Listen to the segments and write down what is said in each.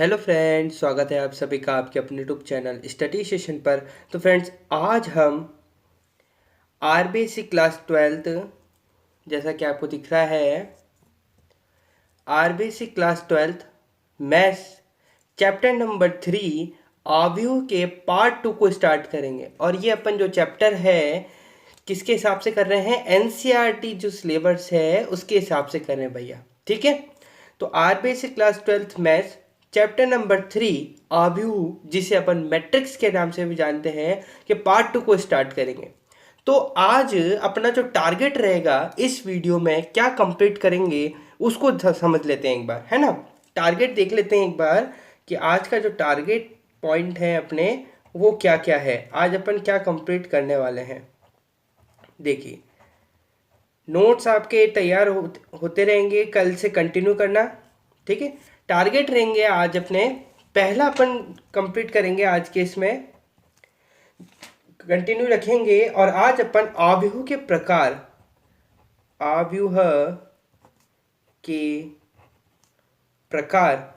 Hello friends, स्वागत है आप सभी का आपके अपने यूट्यूब चैनल स्टडी सेशन पर। तो फ्रेंड्स, आज हम आरबीएससी क्लास 12, जैसा कि आपको दिख रहा है, RBSC class 12 maths chapter number 3 आव्यूह के पार्ट 2 को स्टार्ट करेंगे। और ये अपन जो चैप्टर है किसके हिसाब से कर रहे हैं? एनसीईआरटी जो सिलेबस है उसके हिसाब से कर रहे हैं भैया, ठीक है। तो RBSC class 12 maths chapter number 3 आव्यूह, जिसे अपन मैट्रिक्स के नाम से भी जानते हैं, कि पार्ट 2 को स्टार्ट करेंगे। तो आज अपना जो टारगेट रहेगा इस वीडियो में क्या कंप्लीट करेंगे उसको समझ लेते हैं एक बार, है ना। टारगेट देख लेते हैं एक बार कि आज का जो टारगेट पॉइंट है अपने वो क्या क्या है, आज अपन क्या कंप्लीट करने वाले हैं। देखिए, नोट्स आपके तैयार होते रहेंगे, कल से कंटिन्यू करना, ठीक है। टारगेट रहेंगे आज अपने, पहला अपन कंप्लीट करेंगे आज के इसमें, कंटिन्यू रखेंगे। और आज अपन आव्यूह के प्रकार, आव्यूह के प्रकार,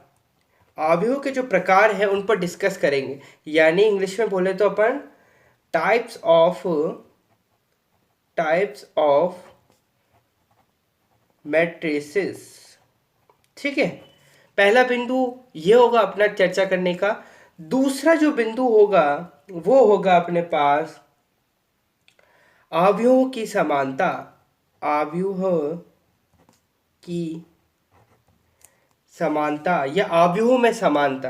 आव्यूह के जो प्रकार है उन पर डिस्कस करेंगे। यानी इंग्लिश में बोले तो अपन टाइप्स ऑफ मैट्रिसेस, ठीक है। पहला बिंदु ये होगा अपना चर्चा करने का। दूसरा जो बिंदु होगा वो होगा अपने पास आव्यूह की समानता, आव्यूह की समानता या आव्यूह में समानता।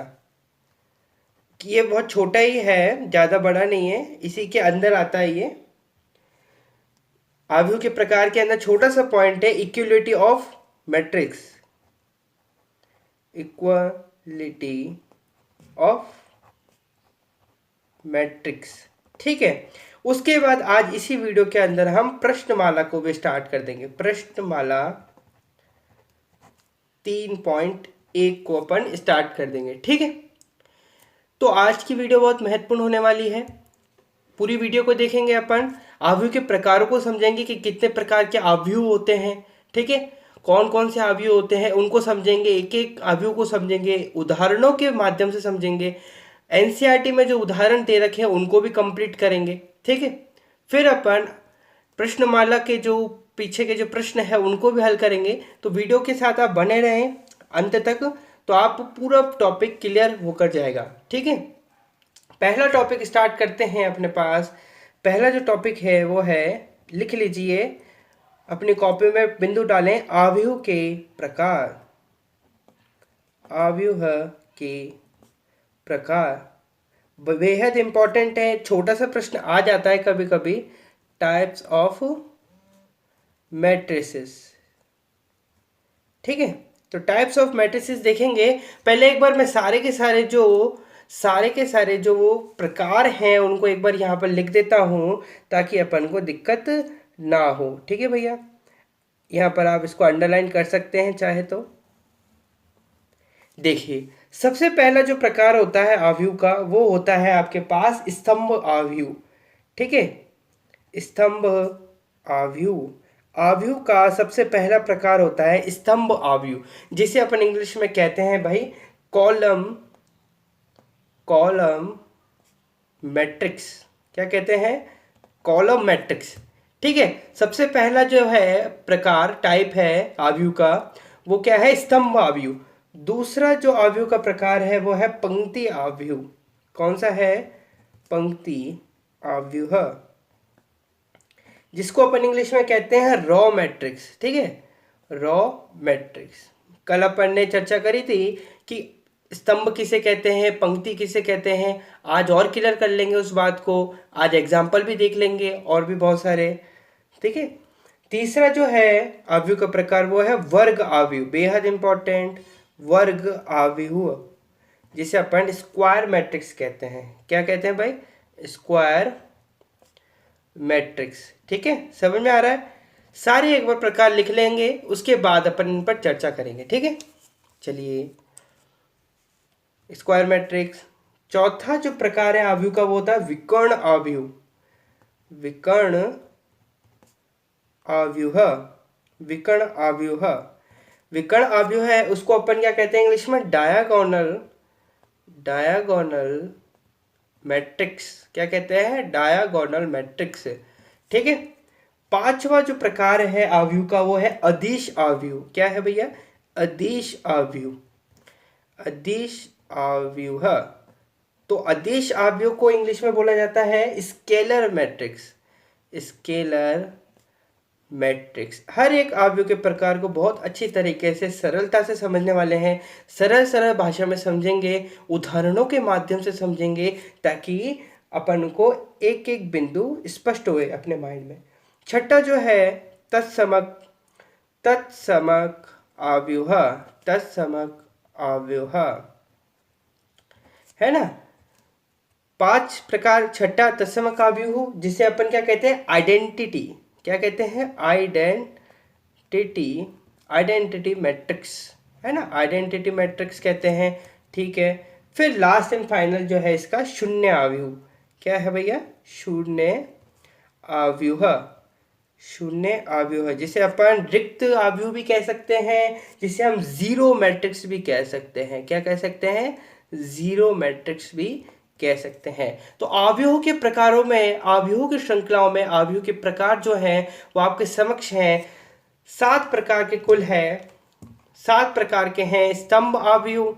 कि ये बहुत छोटा ही है, ज़्यादा बड़ा नहीं है, इसी के अंदर आता है ये। आव्यूह के प्रकार के अंदर छोटा सा पॉइंट है equality of matrix, equality of matrix, ठीक है। उसके बाद आज इसी वीडियो के अंदर हम प्रश्नमाला को भी स्टार्ट कर देंगे। प्रश्नमाला 3.1 को अपन स्टार्ट कर देंगे, ठीक है। तो आज की वीडियो बहुत महत्वपूर्ण होने वाली है। पूरी वीडियो को देखेंगे अपन, आव्यूह के प्रकारों को समझेंगे कि कितने प्रकार के आव्यूह होते हैं, ठीक है। कौन कौन से आव्यूह होते हैं उनको समझेंगे, एक एक आव्यूह को समझेंगे, उदाहरणों के माध्यम से समझेंगे। एनसीईआरटी में जो उदाहरण दे रखे हैं उनको भी कंप्लीट करेंगे, ठीक है। फिर अपन प्रश्नमाला के जो पीछे के जो प्रश्न है उनको भी हल करेंगे। तो वीडियो के साथ आप बने रहें अंत तक, तो आप पूरा टॉपिक क्लियर होकर जाएगा, ठीक है। पहला टॉपिक स्टार्ट करते हैं अपने पास। पहला जो टॉपिक है वो है, लिख लीजिए अपनी कॉपी में, बिंदु डालें, आव्यूह के प्रकार, आव्यूह के प्रकार। बेहद इंपॉर्टेंट है, छोटा सा प्रश्न आ जाता है कभी कभी। टाइप्स ऑफ मैट्रिसेस, ठीक है। तो टाइप्स ऑफ मैट्रिसेस देखेंगे। पहले एक बार मैं सारे के सारे जो वो प्रकार हैं उनको एक बार यहाँ पर लिख देता हूँ ताकि अपन को दिक्कत ना हो, ठीक है भैया। यहाँ पर आप इसको अंडरलाइन कर सकते हैं चाहे तो। देखिए, सबसे पहला जो प्रकार होता है आव्यूह का वो होता है आपके पास स्तंभ आव्यूह, ठीक है। स्तंभ आव्यूह, आव्यूह का सबसे पहला प्रकार होता है स्तंभ आव्यूह, जिसे अपन इंग्लिश में कहते हैं भाई कॉलम मैट्रिक्स। क्या कहते हैं? कॉलम मैट्रिक्स, ठीक है। सबसे पहला जो है प्रकार, टाइप है आव्यूह का, वो क्या है? स्तंभ आव्यूह। दूसरा जो आव्यूह का प्रकार है वो है पंक्ति आव्यूह। कौन सा है? पंक्ति आव्यूह, जिसको अपन इंग्लिश में कहते हैं रॉ मैट्रिक्स, ठीक है। Raw matrix. कल अपन ने चर्चा करी थी कि स्तंभ किसे कहते हैं, पंक्ति किसे कहते हैं। आज और क्लियर कर लेंगे उस बात को, आज एग्जाम्पल भी देख लेंगे और भी बहुत सारे, ठीक है। तीसरा जो है आव्यूह का प्रकार वो है वर्ग आव्यूह, बेहद इंपॉर्टेंट, वर्ग आव्यूह, जिसे अपन स्क्वायर मैट्रिक्स कहते हैं। क्या कहते हैं भाई? स्क्वायर मैट्रिक्स, ठीक है। समझ में आ रहा है? सारे एक बार प्रकार लिख लेंगे, उसके बाद अपन इन पर चर्चा करेंगे, ठीक है। चलिए, स्क्वायर मैट्रिक्स। चौथा जो प्रकार है आव्यूह का वो होता है विकर्ण आव्यूह, विकर्ण आव्यूह, विकर्ण आव्यूह। विकर्ण आव्यूह है उसको अपन क्या कहते हैं इंग्लिश में? डायगोनल डायगोनल मैट्रिक्स, क्या कहते हैं, डायगोनल मैट्रिक्स। ठीक है। पांचवा जो प्रकार है आव्यूह का वो है अदिश आव्यूह। क्या है भैया, अदिश आव्यूह, अदिश आव्यूह। तो अदिश आव्यूह को इंग्लिश में बोला जाता है स्केलर मैट्रिक्स, स्केलर मैट्रिक्स। हर एक आव्यूह के प्रकार को बहुत अच्छी तरीके से सरलता से समझने वाले हैं, सरल सरल भाषा में समझेंगे, उदाहरणों के माध्यम से समझेंगे, ताकि अपन को एक एक बिंदु स्पष्ट होए अपने माइंड में। छठा जो है तत्समक, तत्समक आव्यूह, तत्समक आव्यूह है ना। पांच प्रकार, छठा तत्समक आव्यूह, जिसे अपन क्या कहते हैं, आइडेंटिटी, क्या कहते हैं, आइडेंटिटी, आइडेंटिटी मैट्रिक्स है ना, आइडेंटिटी मैट्रिक्स कहते हैं। ठीक है। फिर लास्ट एंड फाइनल जो है इसका शून्य आव्यूह। क्या है भैया, शून्य आव्यूह, शून्य आव्यूह, जिसे अपन रिक्त आव्यूह भी कह सकते हैं, जिसे हम जीरो मैट्रिक्स भी कह सकते हैं। क्या कह सकते हैं, जीरो मैट्रिक्स भी कह सकते हैं। तो आव्यूह के प्रकारों में, आव्यूह की श्रृंखलाओं में आव्यूह के प्रकार जो हैं वो आपके समक्ष हैं। 7 प्रकार के कुल है, 7 प्रकार के हैं। स्तंभ आव्यूह,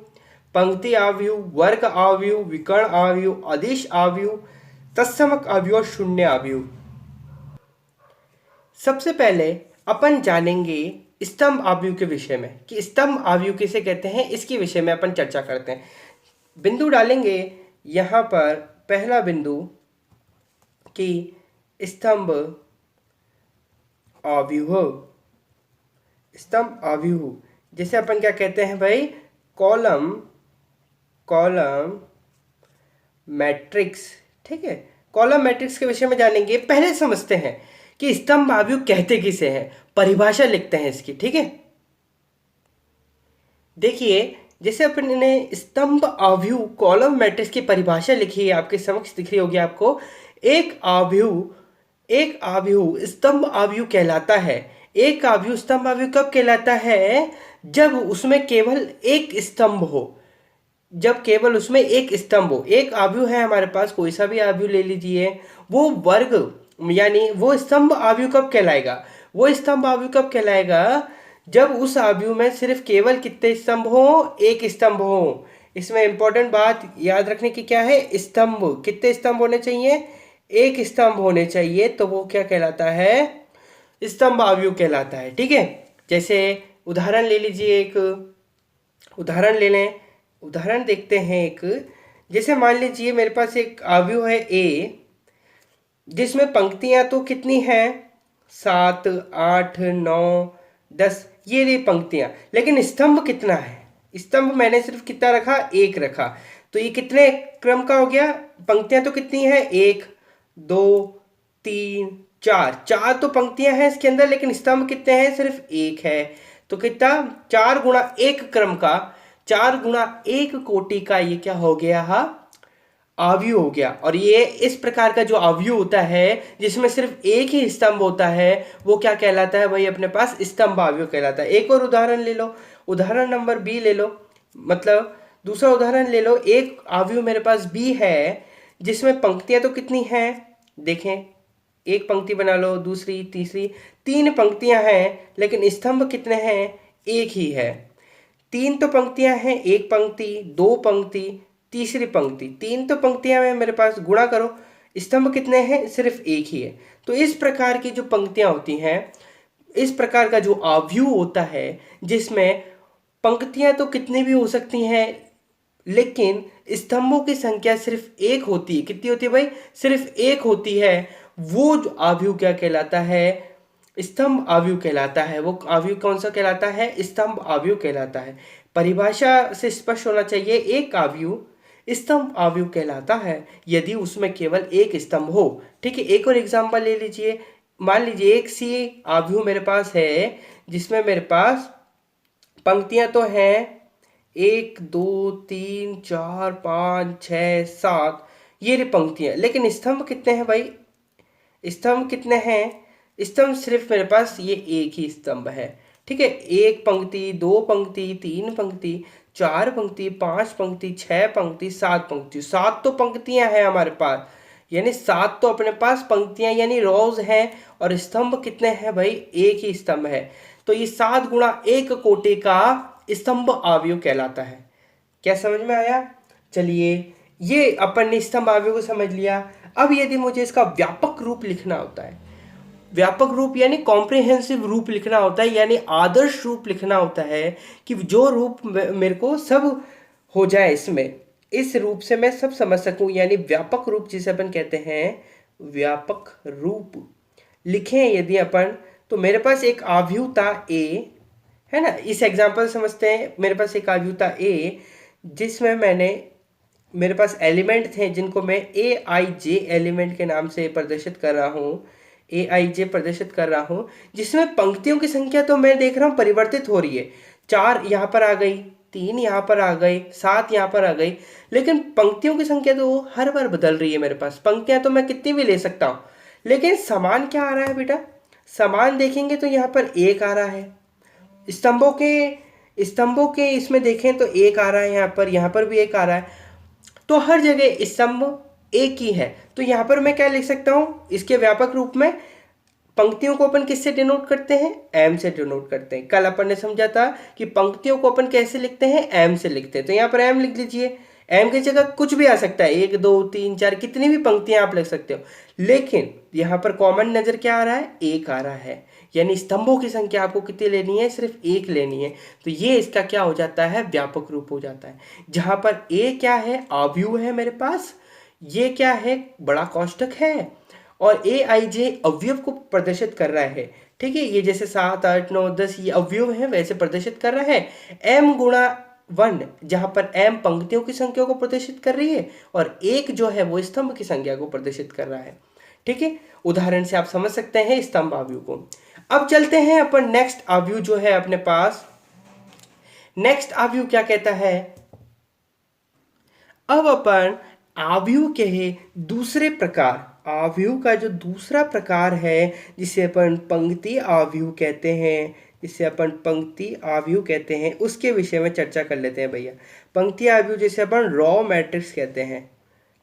पंक्ति आव्यूह, वर्ग आव्यूह, विकर्ण आव्यूह, अदिश आव्यूह, तत्समक आव्यूह और शून्य आव्यूह। सबसे पहले अपन जानेंगे स्तंभ आव्यूह के विषय में, कि स्तंभ आव्यूह किसे कहते हैं, इसके विषय में अपन चर्चा करते हैं। बिंदु डालेंगे यहाँ पर, पहला बिंदु कि स्तंभ आव्यूह, स्तंभ आव्यूह जैसे अपन क्या कहते हैं भाई, कॉलम, कॉलम मैट्रिक्स। ठीक है। कॉलम मैट्रिक्स के विषय में जानेंगे। पहले समझते हैं कि स्तंभ आव्यूह कहते किसे हैं, परिभाषा लिखते हैं इसकी। ठीक है। देखिए, जैसे अपन ने स्तंभ आव्यूह कॉलम मैट्रिक्स की परिभाषा लिखी है, आपके समक्ष दिख रही होगी आपको। एक आव्यूह, एक आव्यूह स्तंभ आव्यूह कहलाता है। एक आव्यूह स्तंभ आव्यूह कब कहलाता है, जब उसमें केवल एक स्तंभ हो, जब केवल उसमें एक स्तंभ हो। एक आव्यूह है हमारे पास, कोई सा भी आव्यूह ले लीजिए, वो वर्ग यानी वो स्तंभ आव्यूह कब कहलाएगा, वो स्तंभ आव्यूह कब कहलाएगा, जब उस आव्यूह में सिर्फ केवल कितने स्तंभ हो, एक स्तंभ हो। इसमें इंपॉर्टेंट बात याद रखने की क्या है, स्तंभ, कितने स्तंभ होने चाहिए, एक स्तंभ होने चाहिए, तो वो क्या कहलाता है, स्तंभ आव्यूह कहलाता है। ठीक है। जैसे उदाहरण ले लीजिए, एक उदाहरण ले लें, उदाहरण देखते हैं एक। जैसे मान लीजिए मेरे पास एक आव्यूह है ए, जिसमें पंक्तियां तो कितनी हैं, 7, 8, 9, 10, ये रही पंक्तियां, लेकिन स्तंभ कितना है, स्तंभ मैंने सिर्फ कितना रखा, एक रखा। तो ये कितने क्रम का हो गया, पंक्तियां तो कितनी है, 1, 2, 3, 4, 4 तो पंक्तियां हैं इसके अंदर, लेकिन स्तंभ कितने हैं, सिर्फ एक है। तो कितना, 4 गुणा 1 क्रम का, 4 गुणा 1 कोटि का ये क्या हो गया, आव्यूह हो गया। और ये इस प्रकार का जो आव्यूह होता है, जिसमें सिर्फ एक ही स्तंभ होता है, वो क्या कहलाता है भाई, अपने पास स्तंभ आव्यूह कहलाता है। एक और उदाहरण ले लो, उदाहरण नंबर बी ले लो, मतलब दूसरा उदाहरण ले लो। एक आव्यूह मेरे पास बी है, जिसमें पंक्तियां तो कितनी हैं, देखें, एक पंक्ति बना लो, दूसरी, तीसरी, 3 पंक्तियां हैं, लेकिन स्तंभ कितने हैं, एक ही है। 3 तो पंक्तियां हैं, एक पंक्ति, 2 पंक्ति, तीसरी पंक्ति, 3 तो पंक्तियां हैं मेरे पास, गुणा करो, स्तंभ कितने हैं, सिर्फ एक ही है। तो इस प्रकार की जो पंक्तियां होती हैं, इस प्रकार का जो आव्यूह होता है, जिसमें पंक्तियां तो कितनी भी हो सकती हैं, लेकिन स्तंभों की संख्या सिर्फ एक होती है। कितनी होती है भाई, सिर्फ एक होती है। वो जो आव्यूह क्या कहलाता है, स्तंभ आव्यूह कहलाता है। वो आव्यूह कौन सा कहलाता है, स्तंभ आव्यूह कहलाता है। परिभाषा से स्पष्ट होना चाहिए, एक आव्यूह स्तंभ आव्यूह कहलाता है यदि उसमें केवल एक स्तंभ हो। ठीक है। एक और एग्जांपल ले लीजिए, मान लीजिए एक सी आव्यूह मेरे पास है, जिसमें मेरे पास पंक्तियां तो हैं 1, 2, 3, 4, 5, 6, 7, ये रही पंक्तियां, लेकिन स्तंभ कितने हैं भाई, स्तंभ कितने हैं, स्तंभ सिर्फ मेरे पास ये एक ही स्तंभ है। ठीक है। एक पंक्ति, 2 पंक्ति, 3 पंक्ति, 4 पंक्ति, 5 पंक्ति, 6 पंक्ति, 7 पंक्ति, 7 तो पंक्तियां हैं हमारे पास, यानी 7 तो अपने पास पंक्तियां यानी रोज हैं। और स्तंभ कितने हैं भाई, एक ही स्तंभ है। तो ये 7 गुणा 1 कोटि का स्तंभ आव्यूह कहलाता है। क्या समझ में आया? चलिए, ये अपन ने स्तंभ आव्यूह को समझ लिया। अब यदि मुझे इसका व्यापक रूप लिखना होता है, व्यापक रूप यानी कॉम्प्रिहेंसिव रूप लिखना होता है, यानी आदर्श रूप लिखना होता है कि जो रूप मेरे को सब हो जाए, इसमें इस रूप से मैं सब समझ सकूं, यानी व्यापक रूप जिसे अपन कहते हैं व्यापक रूप लिखें यदि अपन, तो मेरे पास एक आव्यूह था ए, है ना। इस एग्जांपल समझते हैं। मेरे पास एक आव्यूह था ए जिसमें मेरे पास एलिमेंट थे जिनको मैं ए आई जे एलिमेंट के नाम से प्रदर्शित कर रहा हूँ, ए आई जे प्रदर्शित कर रहा हूँ, जिसमें पंक्तियों की संख्या तो मैं देख रहा हूँ परिवर्तित हो रही है। 4 यहाँ पर आ गई, 3 यहाँ पर आ गई, 7 यहाँ पर आ गई, लेकिन पंक्तियों की संख्या तो हर बार बदल रही है। मेरे पास पंक्तियाँ तो मैं कितनी भी ले सकता हूँ, लेकिन समान क्या आ रहा है बेटा? समान देखेंगे तो यहाँ पर 1 आ रहा है। स्तंभों के इसमें देखें तो 1 आ रहा है, यहाँ पर भी 1 आ रहा है। तो हर जगह स्तंभ एक ही है। तो यहाँ पर मैं क्या लिख सकता हूँ इसके व्यापक रूप में? पंक्तियों को अपन किससे डिनोट करते हैं? एम से डिनोट करते हैं। कल अपन ने समझा था कि पंक्तियों को अपन कैसे लिखते हैं? एम से लिखते हैं। तो यहाँ पर एम लिख लीजिए। एम की जगह कुछ भी आ सकता है, 1 2 3 4 कितनी भी पंक्तियां आप लिख सकते हो, लेकिन यहाँ पर कॉमन नजर क्या आ रहा है? 1 आ रहा है। यानी स्तंभों की संख्या आपको कितनी लेनी है? सिर्फ 1 लेनी है। तो ये इसका क्या हो जाता है? व्यापक रूप हो जाता है। जहां पर ए क्या है? आव्यूह है मेरे पास। ये क्या है? बड़ा कोष्ठक है। और ए आई जे अवयव को प्रदर्शित कर रहा है। ठीक है, ये जैसे 7 8 9 10 ये अवयव है वैसे प्रदर्शित कर रहा है। एम गुणा 1 जहां पर एम पंक्तियों की संख्या को प्रदर्शित कर रही है और 1 जो है वो स्तंभ की संख्या को प्रदर्शित कर रहा है। ठीक है, उदाहरण से आप समझ सकते हैं स्तंभ आव्यूह को। अब चलते हैं अपन नेक्स्ट आव्यूह जो है अपने पास। नेक्स्ट आव्यूह क्या कहता है? अब अपन आव्यूह के दूसरे प्रकार, आव्यूह का जो दूसरा प्रकार है जिसे अपन पंक्ति आव्यूह कहते हैं, उसके विषय में चर्चा कर लेते हैं भैया। पंक्ति आव्यूह जिसे अपन रॉ मैट्रिक्स कहते हैं,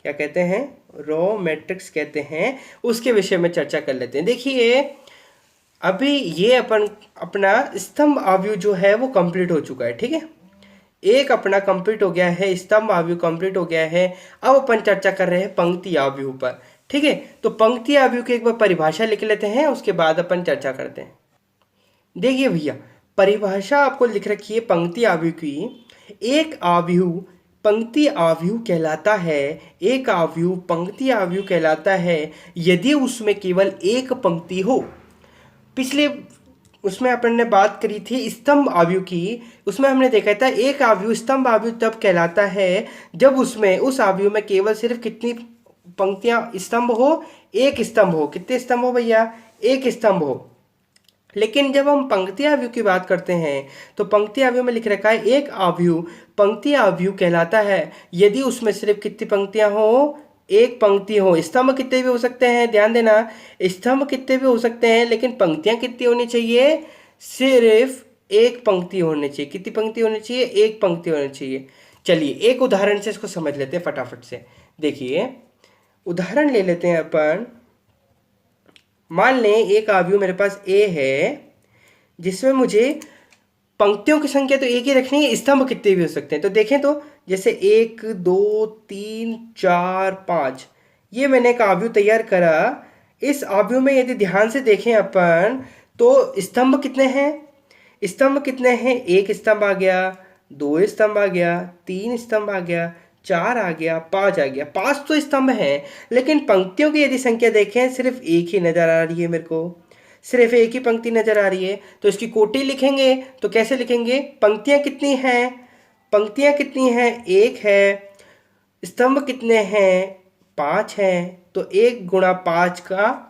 क्या कहते हैं? रॉ मैट्रिक्स कहते हैं, उसके विषय में चर्चा कर लेते हैं। देखिए, अभी ये अपना स्तंभ आव्यूह जो है वो कंप्लीट हो चुका है। ठीक है, एक अपना कंप्लीट हो गया है, स्तंभ आव्यूह कंप्लीट हो गया है। अब अपन चर्चा कर रहे हैं पंक्ति आव्यूह पर। ठीक है, तो पंक्ति आव्यूह की एक बार परिभाषा लिख लेते हैं, उसके बाद अपन चर्चा करते हैं। देखिए भैया, परिभाषा आपको लिख रखी है पंक्ति आव्यूह की। एक आव्यूह पंक्ति आव्यूह कहलाता है, एक आव्यूह पंक्ति आव्यूह कहलाता है यदि उसमें केवल एक पंक्ति हो। पिछले उसमें अपन ने बात करी थी स्तंभ आव्यूह की, उसमें हमने देखा था एक आव्यूह स्तंभ आव्यूह तब कहलाता है जब उसमें उस आव्यूह में केवल सिर्फ कितनी पंक्तियां स्तंभ हो? एक स्तंभ हो। कितने स्तंभ हो भैया? एक स्तंभ हो। लेकिन जब हम पंक्ति आव्यूह की बात करते हैं तो पंक्ति आव्यूह में लिख रखा है एक आव्यूह पंक्ति आव्यूह कहलाता है यदि उसमें सिर्फ कितनी पंक्तियां हो? एक पंक्ति हो। स्तंभ कितने भी हो सकते हैं, ध्यान देना, स्तंभ कितने भी हो सकते हैं, लेकिन पंक्तियां कितनी होनी चाहिए? सिर्फ एक पंक्ति होनी चाहिए। कितनी पंक्ति होनी चाहिए? एक पंक्ति होनी चाहिए। चलिए एक उदाहरण से इसको समझ लेते हैं फटाफट से। देखिए, उदाहरण ले लेते हैं अपन। मान लें एक आव्यूह मेरे पास ए है जिसमें मुझे पंक्तियों की संख्या तो एक ही रखनी है, स्तंभ कितने भी हो सकते हैं। तो देखें तो जैसे 1 2 3 4 5 ये मैंने एक आव्यूह तैयार करा। इस आव्यूह में यदि ध्यान से देखें अपन तो स्तंभ कितने हैं? स्तंभ कितने हैं? 1 स्तंभ आ गया, 2 स्तंभ आ गया, 3 स्तंभ आ गया, 4 आ गया, 5 आ गया। 5 तो स्तंभ हैं, लेकिन पंक्तियों की यदि संख्या देखें सिर्फ एक ही नजर आ रही है मेरे को, सिर्फ एक ही पंक्ति नजर आ रही है। तो इसकी कोटि लिखेंगे तो कैसे लिखेंगे? पंक्तियां कितनी हैं? पंक्तियां कितनी हैं? 1 है। स्तंभ कितने हैं? 5 हैं। तो 1 गुणा 5 का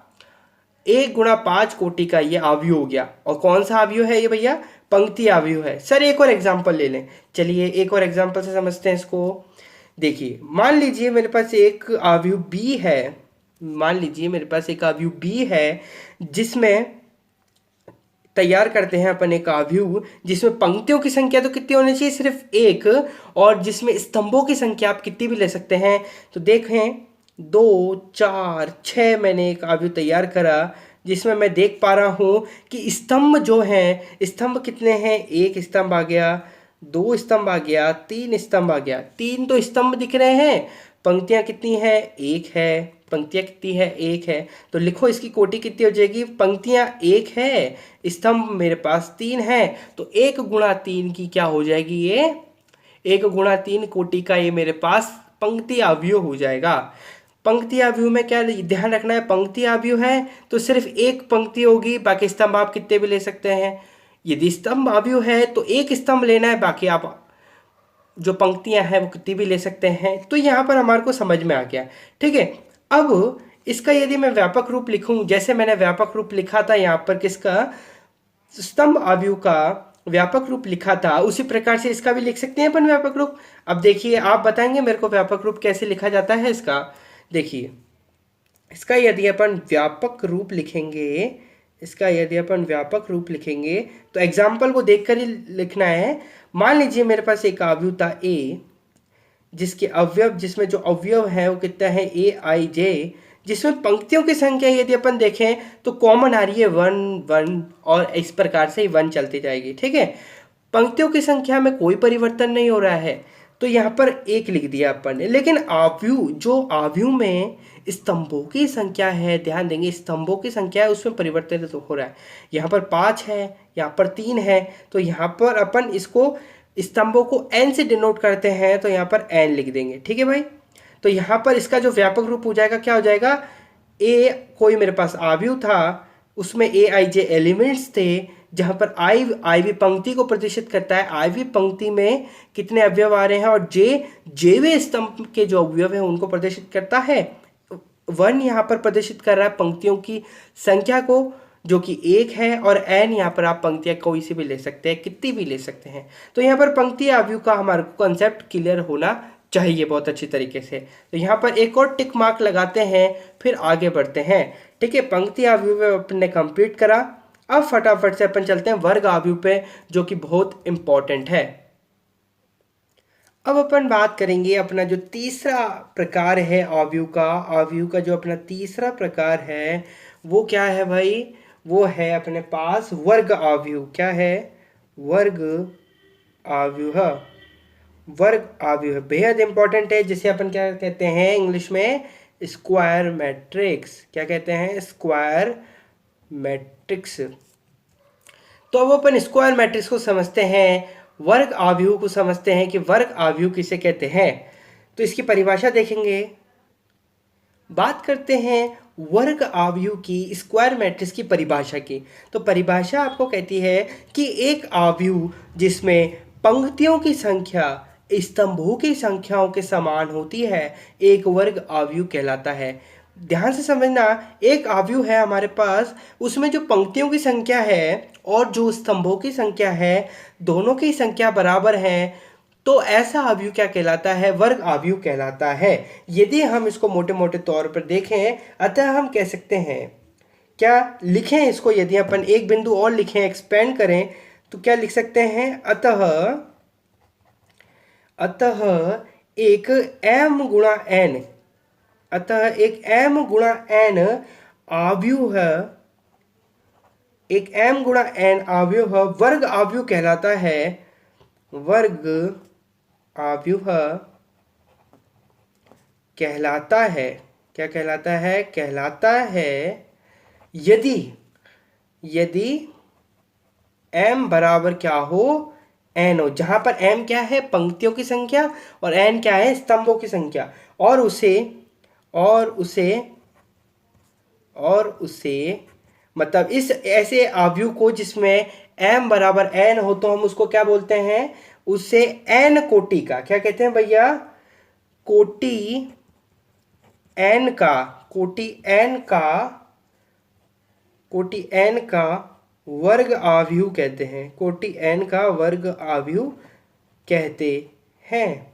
1 गुणा 5 कोटि का ये आव्यूह हो गया। और कौन सा आव्यूह है ये भैया? पंक्ति आव्यूह है। सर एक और एग्जाम्पल ले लें। चलिए एक और एग्जाम्पल से समझते हैं इसको। देखिए, मान लीजिए मेरे पास एक आव्यूह बी है, जिसमें तैयार करते हैं अपन एक आव्यूह जिसमें पंक्तियों की संख्या तो कितनी होनी चाहिए, सिर्फ एक, और जिसमें स्तंभों की संख्या आप कितनी भी ले सकते हैं। तो देखें 2 4 6 मैंने एक आव्यूह तैयार करा जिसमें मैं देख पा रहा हूँ कि स्तंभ जो हैं, स्तंभ कितने हैं, एक स्तंभ आ गया, 2 स्तंभ आ गया, 3 स्तंभ आ गया। 3 तो स्तंभ दिख रहे हैं, पंक्तियां कितनी है, एक है, पंक्तियां कितनी है, एक है। तो लिखो इसकी कोटि कितनी हो जाएगी, पंक्तियां एक है, स्तंभ मेरे पास 3 है, तो 1 गुणा 3 की क्या हो जाएगी, ये 1 गुणा 3 कोटि का ये मेरे पास पंक्ति आव्यूह हो जाएगा। पंक्ति आव्यूह में क्या ध्यान रखना है, पंक्ति आव्यूह है तो सिर्फ एक पंक्ति होगी, बाकी स्तंभ आप कितने भी ले सकते हैं। यदि स्तंभ आव्यूह है तो एक स्तंभ लेना है, बाकी आप जो पंक्तियां हैं वो कितनी भी ले सकते हैं। तो यहाँ पर हमारे को समझ में आ गया, ठीक है। अब इसका यदि मैं व्यापक रूप लिखूं, जैसे मैंने व्यापक रूप लिखा था यहाँ पर किसका, स्तंभ आव्यूह का व्यापक रूप लिखा था, उसी प्रकार से इसका भी लिख सकते हैं अपन व्यापक रूप। अब देखिए आप बताएंगे मेरे को व्यापक रूप कैसे लिखा जाता है इसका। देखिए इसका यदि अपन व्यापक रूप लिखेंगे, इसका यदि अपन व्यापक रूप लिखेंगे तो एग्जाम्पल को देखकर ही लिखना है। मान लीजिए मेरे पास एक आव्यूह था ए, जिसके अवयव, जिसमें जो अवयव है वो कितना है, ए आई जे, जिसमें पंक्तियों की संख्या यदि अपन देखें तो कॉमन आ रही है 1 1, और इस प्रकार से ही 1 चलती जाएगी, ठीक है। पंक्तियों की संख्या में कोई परिवर्तन नहीं हो रहा है, तो यहाँ पर एक लिख दिया अपन ने। लेकिन आव्यूह, जो आव्यूह में स्तंभों की संख्या है, ध्यान देंगे स्तंभों की संख्या है उसमें परिवर्तन तो हो रहा है। यहाँ पर 5 है, यहाँ पर 3 है, तो यहाँ पर अपन इसको स्तंभों को n से डिनोट करते हैं, तो यहाँ पर n लिख देंगे, ठीक है भाई। तो यहाँ पर इसका जो व्यापक रूप हो जाएगा क्या हो जाएगा, ए कोई मेरे पास आव्यूह था, उसमें ए आई जे एलिमेंट्स थे, जहाँ पर आई भी पंक्ति को प्रदर्शित करता है, आई भी पंक्ति में कितने अवयव आ रहे हैं, और जेवे स्तंभ के जो अवयव हैं उनको प्रदर्शित करता है। 1 यहाँ पर प्रदर्शित कर रहा है पंक्तियों की संख्या को, जो कि 1 है, और n यहाँ पर आप पंक्तियाँ कोई सी भी ले सकते हैं, कितनी भी ले सकते हैं। तो यहाँ पर पंक्ति आव्यूह का हमारे को कंसेप्ट क्लियर होना चाहिए बहुत अच्छी तरीके से। तो यहाँ पर एक और टिक मार्क लगाते हैं, फिर आगे बढ़ते हैं, ठीक है। पंक्ति आव्यूह अपने कंप्लीट करा। अब फटाफट से अपन चलते हैं वर्ग आव्यूह पे, जो कि बहुत इंपॉर्टेंट है। अब अपन बात करेंगे अपना जो तीसरा प्रकार है आव्यूह का। आव्यूह का जो अपना तीसरा प्रकार है वो क्या है भाई, वो है अपने पास वर्ग आव्यूह। क्या है, वर्ग आव्यूह। वर्ग आव्यूह बेहद इंपॉर्टेंट है, जिसे अपन क्या कहते हैं इंग्लिश में, स्क्वायर मैट्रिक्स। क्या कहते हैं, स्क्वायर मैट्रिक्स। तो अब अपन स्क्वायर मैट्रिक्स को समझते हैं, वर्ग आव्यूह को समझते हैं कि वर्ग आव्यूह किसे कहते हैं। तो इसकी परिभाषा देखेंगे, बात करते हैं वर्ग आव्यूह की, स्क्वायर मैट्रिक्स की परिभाषा की। तो परिभाषा आपको कहती है कि एक आव्यूह जिसमें पंक्तियों की संख्या स्तंभों की संख्याओं के समान होती है, एक वर्ग आव्यूह कहलाता है। ध्यान से समझना, एक आव्यूह है हमारे पास, उसमें जो पंक्तियों की संख्या है और जो स्तंभों की संख्या है, दोनों की संख्या बराबर है, तो ऐसा आव्यूह क्या कहलाता है, वर्ग आव्यूह कहलाता है। यदि हम इसको मोटे मोटे तौर पर देखें, अतः हम कह सकते हैं, क्या लिखें इसको, यदि अपन एक बिंदु और लिखें, एक्सपेंड करें, तो क्या लिख सकते हैं, अतः एक m गुणा n, अतः एक m गुणा n आव्यूह, एक m गुणा n आव्यूह वर्ग आव्यूह कहलाता है। वर्ग आव्यूह कहलाता है, क्या कहलाता है, कहलाता है यदि m बराबर क्या हो, n हो, जहां पर m क्या है, पंक्तियों की संख्या, और n क्या है, स्तंभों की संख्या, और उसे मतलब इस ऐसे आव्यूह को जिसमें m बराबर n हो, तो हम उसको क्या बोलते हैं, उसे n कोटि का, क्या कहते हैं भैया, कोटि n का वर्ग आव्यूह कहते हैं, कोटि n का वर्ग आव्यूह कहते हैं।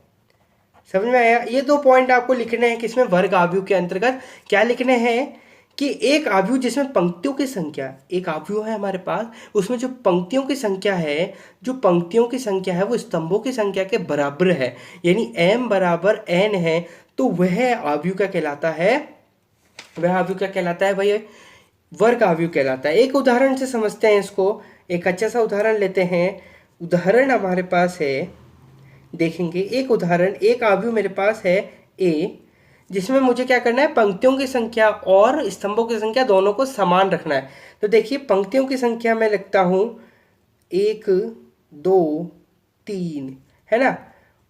समझ में आया। ये 2 पॉइंट आपको लिखने हैं, किसमें, वर्ग आव्यूह के अंतर्गत क्या लिखने हैं, कि एक आव्यूह जिसमें पंक्तियों की संख्या, एक आव्यूह है हमारे पास, उसमें जो पंक्तियों की संख्या है, जो पंक्तियों की संख्या है वो स्तंभों की संख्या के बराबर है, यानी m बराबर n है, तो वह आव्यूह क्या कहलाता है, वह आव्यूह क्या कहलाता है भाई, वर्ग आव्यूह कहलाता है। एक उदाहरण से समझते हैं इसको, एक अच्छा सा उदाहरण लेते हैं। उदाहरण हमारे पास है, देखेंगे एक उदाहरण, एक आव्यूह मेरे पास है a, जिसमें मुझे क्या करना है, पंक्तियों की संख्या और स्तंभों की संख्या दोनों को समान रखना है। तो देखिए पंक्तियों की संख्या मैं लिखता हूँ 1 2 3, है ना,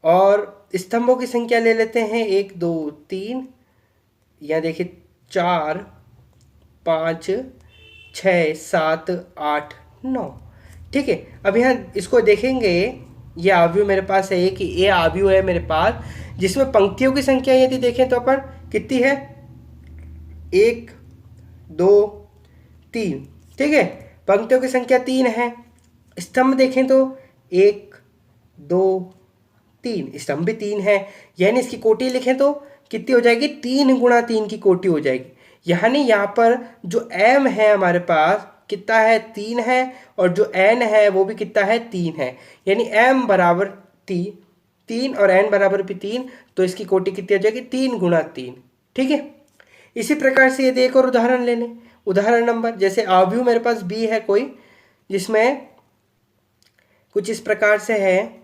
और स्तंभों की संख्या ले लेते हैं 1 2 3, यहाँ देखिए 4 5 6 7 8 9। ठीक है, अब यहाँ इसको देखेंगे, ये आव्यूह मेरे पास है, कि ये आव्यूह है मेरे पास जिसमें पंक्तियों की संख्या यदि देखें तो अपन कितनी है, 1 2 3। ठीक है, पंक्तियों की संख्या 3 है। स्तंभ देखें तो 1 2 3, स्तंभ भी 3 है, यानी इसकी कोटि लिखें तो कितनी हो जाएगी, 3 गुणा 3 की कोटि हो जाएगी। यानी यहाँ पर जो m है हमारे पास कितना है, 3 है, और जो n है वो भी कितना है, 3 है, यानी m बराबर 3 और n बराबर भी 3, तो इसकी कोटि कितनी हो जाएगी, 3 गुणा 3। ठीक है, इसी प्रकार से यदि एक और उदाहरण ले लें, उदाहरण नंबर, जैसे आव्यूह मेरे पास b है कोई, जिसमें कुछ इस प्रकार से है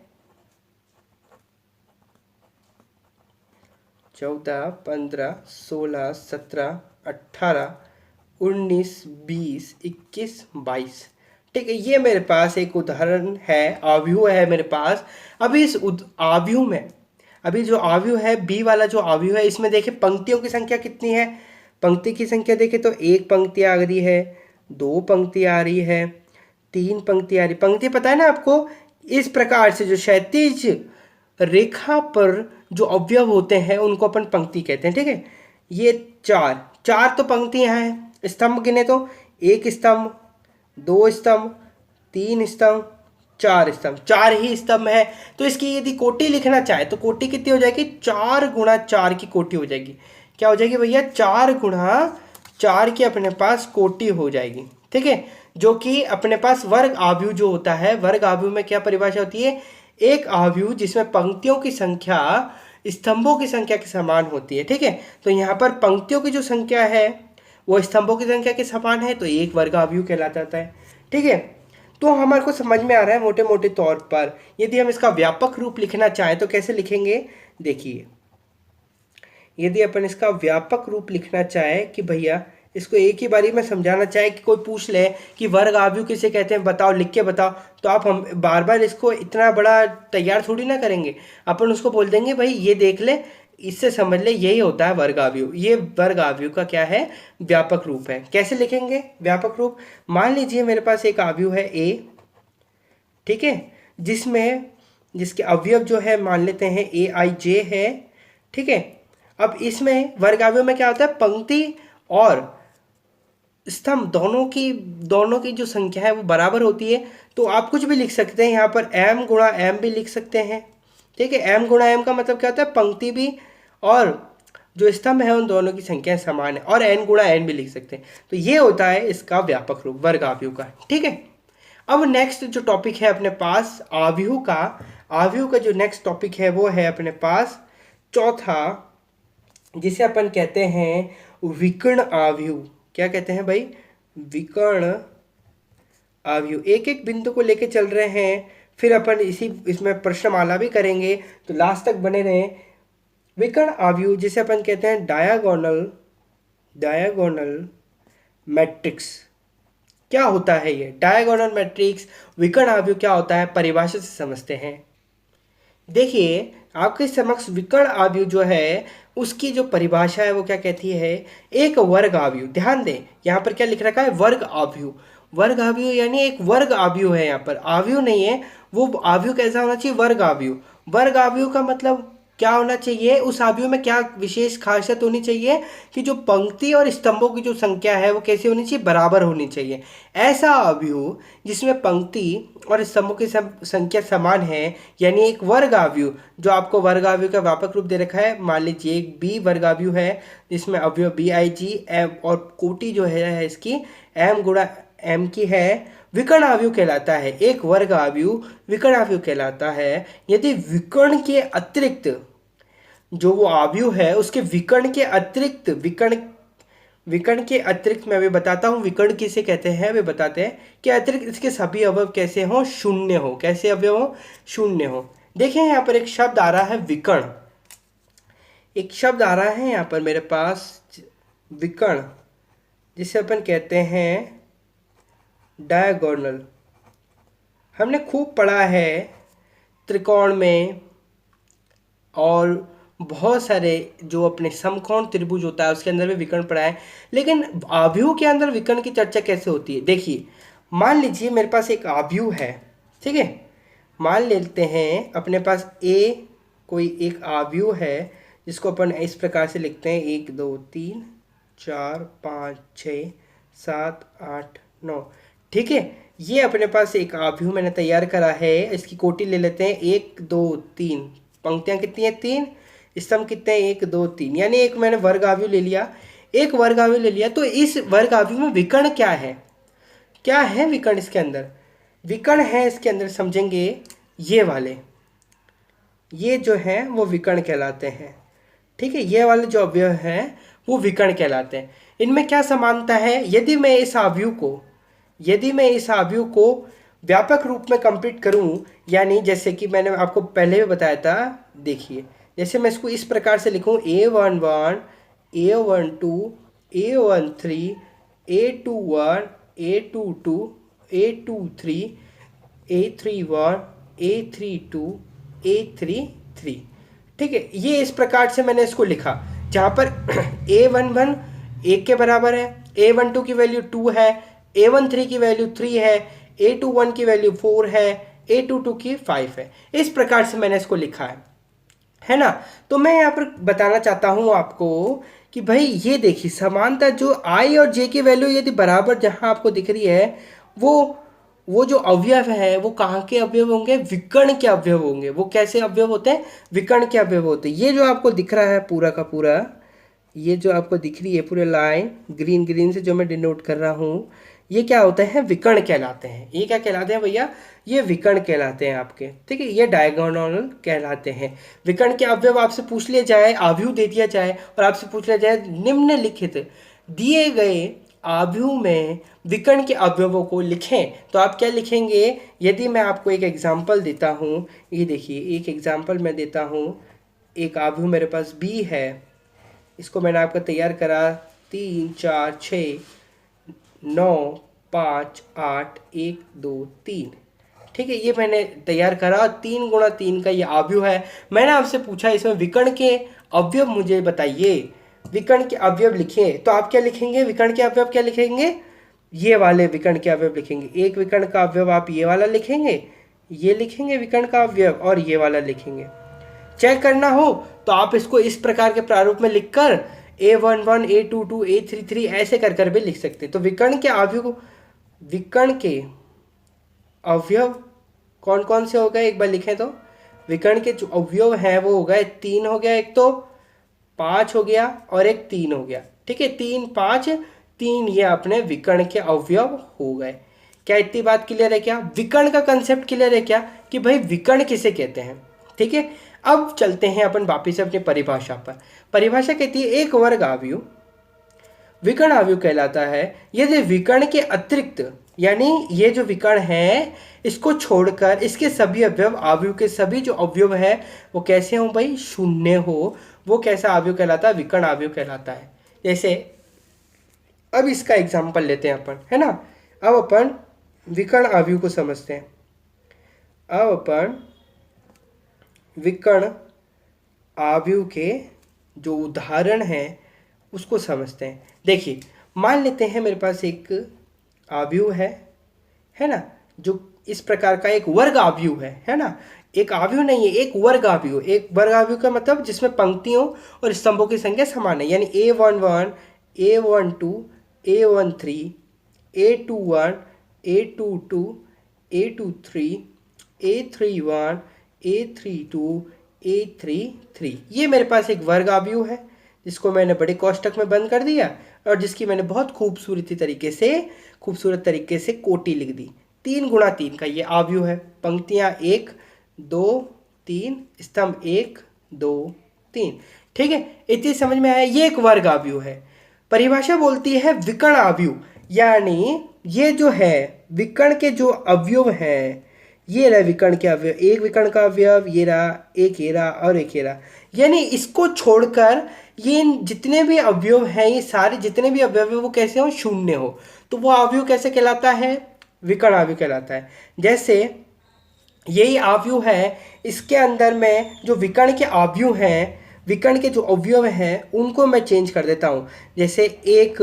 14 15 16 17 18 19 20 21 22। ठीक है, ये मेरे पास एक उदाहरण है, आव्यूह है मेरे पास। अभी इस आव्यूह में, अभी जो आव्यूह है बी वाला जो आव्यूह है, इसमें देखिए पंक्तियों की संख्या कितनी है, पंक्ति की संख्या देखिए तो 1 पंक्ति आ रही है, 2 पंक्ति आ रही है, 3 पंक्ति आ रही। पंक्ति पता है ना आपको, इस प्रकार से जो क्षैतिज रेखा पर जो अवयव होते हैं उनको अपन पंक्ति कहते हैं। ठीक है, ये 4 तो पंक्तियां हैं। स्तंभ गिने तो 1 स्तंभ, 2 स्तंभ, 3 स्तंभ, 4 स्तंभ, 4 ही स्तंभ है। तो इसकी यदि कोटि लिखना चाहे तो कोटि कितनी हो जाएगी, 4 गुणा 4 की कोटि हो जाएगी। क्या हो जाएगी भैया, 4 गुणा 4 की अपने पास कोटि हो जाएगी। ठीक है, जो कि अपने पास वर्ग आव्यूह जो होता है, वर्ग आव्यूह में क्या परिभाषा होती है, एक आव्यूह जिसमें पंक्तियों की संख्या स्तंभों की संख्या के समान होती है। ठीक है, तो यहाँ पर पंक्तियों की जो संख्या है वो स्तंभों की संख्या के समान है, तो एक वर्ग आव्यूह कहलाता है। ठीक है, तो हमारे को समझ में आ रहा है मोटे मोटे तौर पर। यदि हम इसका व्यापक रूप लिखना चाहें तो कैसे लिखेंगे, देखिए यदि अपन इसका व्यापक रूप लिखना चाहे कि भैया इसको एक ही बारी में समझाना चाहे, कि कोई पूछ ले कि वर्ग आव्यूह किसे कहते हैं बताओ, लिख के बताओ, तो आप हम बार बार इसको इतना बड़ा तैयार थोड़ी ना करेंगे। अपन उसको बोल देंगे भाई ये देख ले, इससे समझ ले यही होता है वर्ग आव्यूह। ये वर्ग आव्यूह का क्या है, व्यापक रूप है। कैसे लिखेंगे व्यापक रूप, मान लीजिए मेरे पास एक आव्यूह है a, ठीक है, जिसके अवयव जो है मान लेते हैं aij है। ठीक है, अब इसमें वर्ग आव्यूह में क्या होता है, पंक्ति और स्तंभ दोनों की जो संख्या है वो बराबर होती है। तो आप कुछ भी लिख सकते हैं, यहाँ पर m गुणा m भी लिख सकते हैं। ठीक है, m गुणा m का मतलब क्या होता है, पंक्ति भी और जो स्तंभ है उन दोनों की संख्या समान है, और n गुणा n भी लिख सकते हैं। तो ये होता है इसका व्यापक रूप वर्ग आव्यूह का। ठीक है, अब नेक्स्ट जो टॉपिक है अपने पास आव्यूह का जो नेक्स्ट टॉपिक है वो है अपने पास चौथा, जिसे अपन कहते हैं विकर्ण आव्यूह। क्या कहते हैं भाई, विकर्ण आव्यूह। एक एक बिंदु को लेके चल रहे हैं, फिर अपन इसमें प्रश्नमाला भी करेंगे, तो लास्ट तक बने रहें। विकर्ण आव्यूह जिसे अपन कहते हैं डायगोनल मैट्रिक्स। क्या होता है ये डायगोनल मैट्रिक्स, विकर्ण आव्यूह क्या होता है, परिभाषा से समझते हैं। देखिए आपके समक्ष विकर्ण आव्यूह जो है उसकी जो परिभाषा है वो क्या कहती है, एक वर्ग आव्यूह। ध्यान दें यहाँ पर क्या लिख रखा है, वर्ग आव्यूह। वर्ग आव्यूह यानी एक वर्ग आव्यूह है, यहाँ पर आव्यूह नहीं है, वो आव्यूह कैसा होना चाहिए, वर्ग आव्यूह। वर्ग आव्यूह का मतलब क्या होना चाहिए, उस आव्यूह में क्या विशेष खासियत होनी चाहिए कि जो पंक्ति और स्तंभों की जो संख्या है वो कैसी होनी चाहिए, बराबर होनी चाहिए। ऐसा आव्यूह जिसमें पंक्ति और स्तंभों की संख्या समान है, यानी एक वर्ग आव्यूह, जो आपको वर्ग आव्यूह का व्यापक रूप दे रखा है। मान लीजिए एक बी वर्ग आव्यूह है जिसमें अवयव बी आई जी एम और कोटि जो है इसकी एम गुणा एम की है, विकर्ण आव्यूह कहलाता है। एक वर्ग आव्यूह विकर्ण आव्यूह कहलाता है यदि विकर्ण के अतिरिक्त जो वो आव्यूह है उसके विकर्ण के अतिरिक्त विकर्ण के अतिरिक्त मैं अभी बताता हूँ विकर्ण किसे कहते हैं, अभी बताते हैं कि अतिरिक्त इसके सभी अवयव कैसे हो, शून्य हो। कैसे अवयव हो, शून्य हो। देखें यहाँ पर एक शब्द आ रहा है विकर्ण, एक शब्द आ रहा है यहाँ पर मेरे पास विकर्ण, जिसे अपन कहते हैं डायगोनल। हमने खूब पढ़ा है त्रिकोण में और बहुत सारे जो अपने समकोण त्रिभुज होता है उसके अंदर भी विकर्ण पढ़ा है, लेकिन आव्यूह के अंदर विकर्ण की चर्चा कैसे होती है। देखिए मान लीजिए मेरे पास एक आव्यूह है, ठीक है, मान लेते हैं अपने पास ए कोई एक आव्यूह है जिसको अपन इस प्रकार से लिखते हैं 1 2 3 4 5 6 7 8 9, ठीक है। ये अपने पास एक आव्यूह मैंने तैयार करा है, इसकी कोटि ले लेते हैं 1 2 3, पंक्तियां कितनी है 3, स्तंभ कितने हैं 1 2 3, यानी एक मैंने वर्ग आव्यूह ले लिया, एक वर्ग आव्यूह ले लिया। तो इस वर्ग आव्यूह में विकर्ण क्या है, क्या है विकर्ण इसके अंदर, विकर्ण है इसके अंदर समझेंगे ये वाले, ये जो है वो विकर्ण कहलाते हैं, ठीक है। ये वाले जो अवयव हैं वो विकर्ण कहलाते हैं। इनमें क्या समानता है, यदि मैं इस आव्यूह को व्यापक रूप में कंप्लीट करूं, यानी जैसे कि मैंने आपको पहले भी बताया था, देखिए जैसे मैं इसको इस प्रकार से लिखूं A11 A12 A13 A21 A22 A23 A31 A32 A33, ठीक है। ये इस प्रकार से मैंने इसको लिखा, जहाँ पर A11 1 के बराबर है, A12 की वैल्यू 2 है, A13 की वैल्यू 3 है, A21 की वैल्यू 4 है, A22 की 5 है। इस प्रकार से मैंने इसको लिखा है ना। तो मैं यहाँ पर बताना चाहता हूँ आपको कि भाई ये देखिए समानता, जो आई और जे की वैल्यू यदि बराबर जहाँ आपको दिख रही है, वो जो अवयव है वो कहाँ के अवयव होंगे, विकर्ण के अवयव होंगे। वो कैसे अवयव होते हैं, विकर्ण के अवयव होते हैं। ये जो आपको दिख रहा है पूरा का पूरा, ये जो आपको दिख रही है पूरे लाइन ग्रीन ग्रीन से जो मैं डिनोट कर रहा हूँ, ये क्या होते हैं, विकर्ण कहलाते हैं। ये क्या कहलाते हैं भैया, ये विकर्ण कहलाते हैं आपके, ठीक है। ये डायगोनल कहलाते हैं। विकर्ण के अवयव आपसे पूछ लिया जाए, आव्यूह दे दिया जाए और आपसे पूछ लिया जाए निम्नलिखित दिए गए आव्यूह में विकर्ण के अवयवों को लिखें, तो आप क्या लिखेंगे। यदि मैं आपको एक एग्जाम्पल देता हूँ, ये देखिए एक एग्जाम्पल मैं देता हूँ। एक आव्यूह मेरे पास बी है, इसको मैंने आपका तैयार करा 3 4 6 9 5 8 1 2 3, ठीक है। ये मैंने तैयार करा, 3 गुणा 3 का ये आव्यूह है। मैंने आपसे पूछा इसमें विकर्ण के अवयव मुझे बताइए, विकर्ण के अवयव लिखिए, तो आप क्या लिखेंगे, विकर्ण के अवयव क्या लिखेंगे, ये वाले विकर्ण के अवयव लिखेंगे। एक विकर्ण का अवयव आप ये वाला लिखेंगे, ये लिखेंगे विकर्ण का अवयव, और ये वाला लिखेंगे। चेक करना हो तो आप इसको इस प्रकार के प्रारूप में लिखकर A11 A22 A33 ऐसे कर कर भी लिख सकते हैं। तो विकर्ण के अवयव कौन कौन से हो गए, एक बार लिखें तो। विकर्ण के जो अवयव हैं वो हो गए 3 हो गया, एक तो 5 हो गया और एक 3 हो गया, ठीक है। 3 5 3 ये अपने विकर्ण के अवयव हो गए। क्या इतनी बात क्लियर है, क्या विकर्ण का कंसेप्ट क्लियर है क्या, कि भाई विकर्ण किसे कहते हैं, ठीक है। अब चलते हैं अपन वापिस अपनी परिभाषा पर। परिभाषा कहती है एक वर्ग आव्यूह विकर्ण आव्यूह कहलाता है यदि विकर्ण के अतिरिक्त, यानी ये जो विकर्ण है इसको छोड़कर इसके सभी अवयव, आव्यूह के सभी जो अवयव है वो कैसे हो भाई, शून्य हो। वो कैसा आव्यूह कहलाता है, विकर्ण आव्यूह कहलाता है। जैसे अब इसका एग्जाम्पल लेते हैं अपन, है ना। अब अपन विकर्ण आव्यूह को समझते हैं। अब अपन विकर्ण आव्यूह के जो उदाहरण है उसको समझते हैं। देखिए मान लेते हैं मेरे पास एक आव्यूह है ना, जो इस प्रकार का एक वर्ग आव्यूह है ना। एक आव्यूह नहीं है, एक वर्ग आव्यूह। एक वर्ग आव्यूह का मतलब जिसमें पंक्तियों और स्तंभों की संख्या समान है, यानी A11, A12, A13, A21, A22, A23, A31, A32, A33। ये मेरे पास एक वर्ग आव्यूह है जिसको मैंने बड़े कोष्टक में बंद कर दिया और जिसकी मैंने बहुत खूबसूरत तरीके से कोटि लिख दी। 3 × 3 का ये आव्यूह है। पंक्तियां 1, 2, 3, स्तंभ 1, 2, 3। ठीक है, इतनी समझ में आया। ये एक वर्ग आव्यूह है। परिभाषा बोलती है विकर्ण आव्यूह, यानी ये जो है विकर्ण के जो अवयव हैं, ये रहा विकर्ण के अवयव, एक विकर्ण का अवयव ये रहा, एक ये रहा और एक ये रहा, यानी इसको छोड़कर ये जितने भी अवयव हैं, ये सारे जितने भी अवयव है वो कैसे हो, शून्य हो, तो वो अवयव कैसे कहलाता है, विकर्ण अवयव कहलाता है। जैसे यही अवयव है, इसके अंदर में जो विकर्ण के अवयव हैं, विकर्ण के जो अवयव हैं उनको मैं चेंज कर देता हूँ। जैसे एक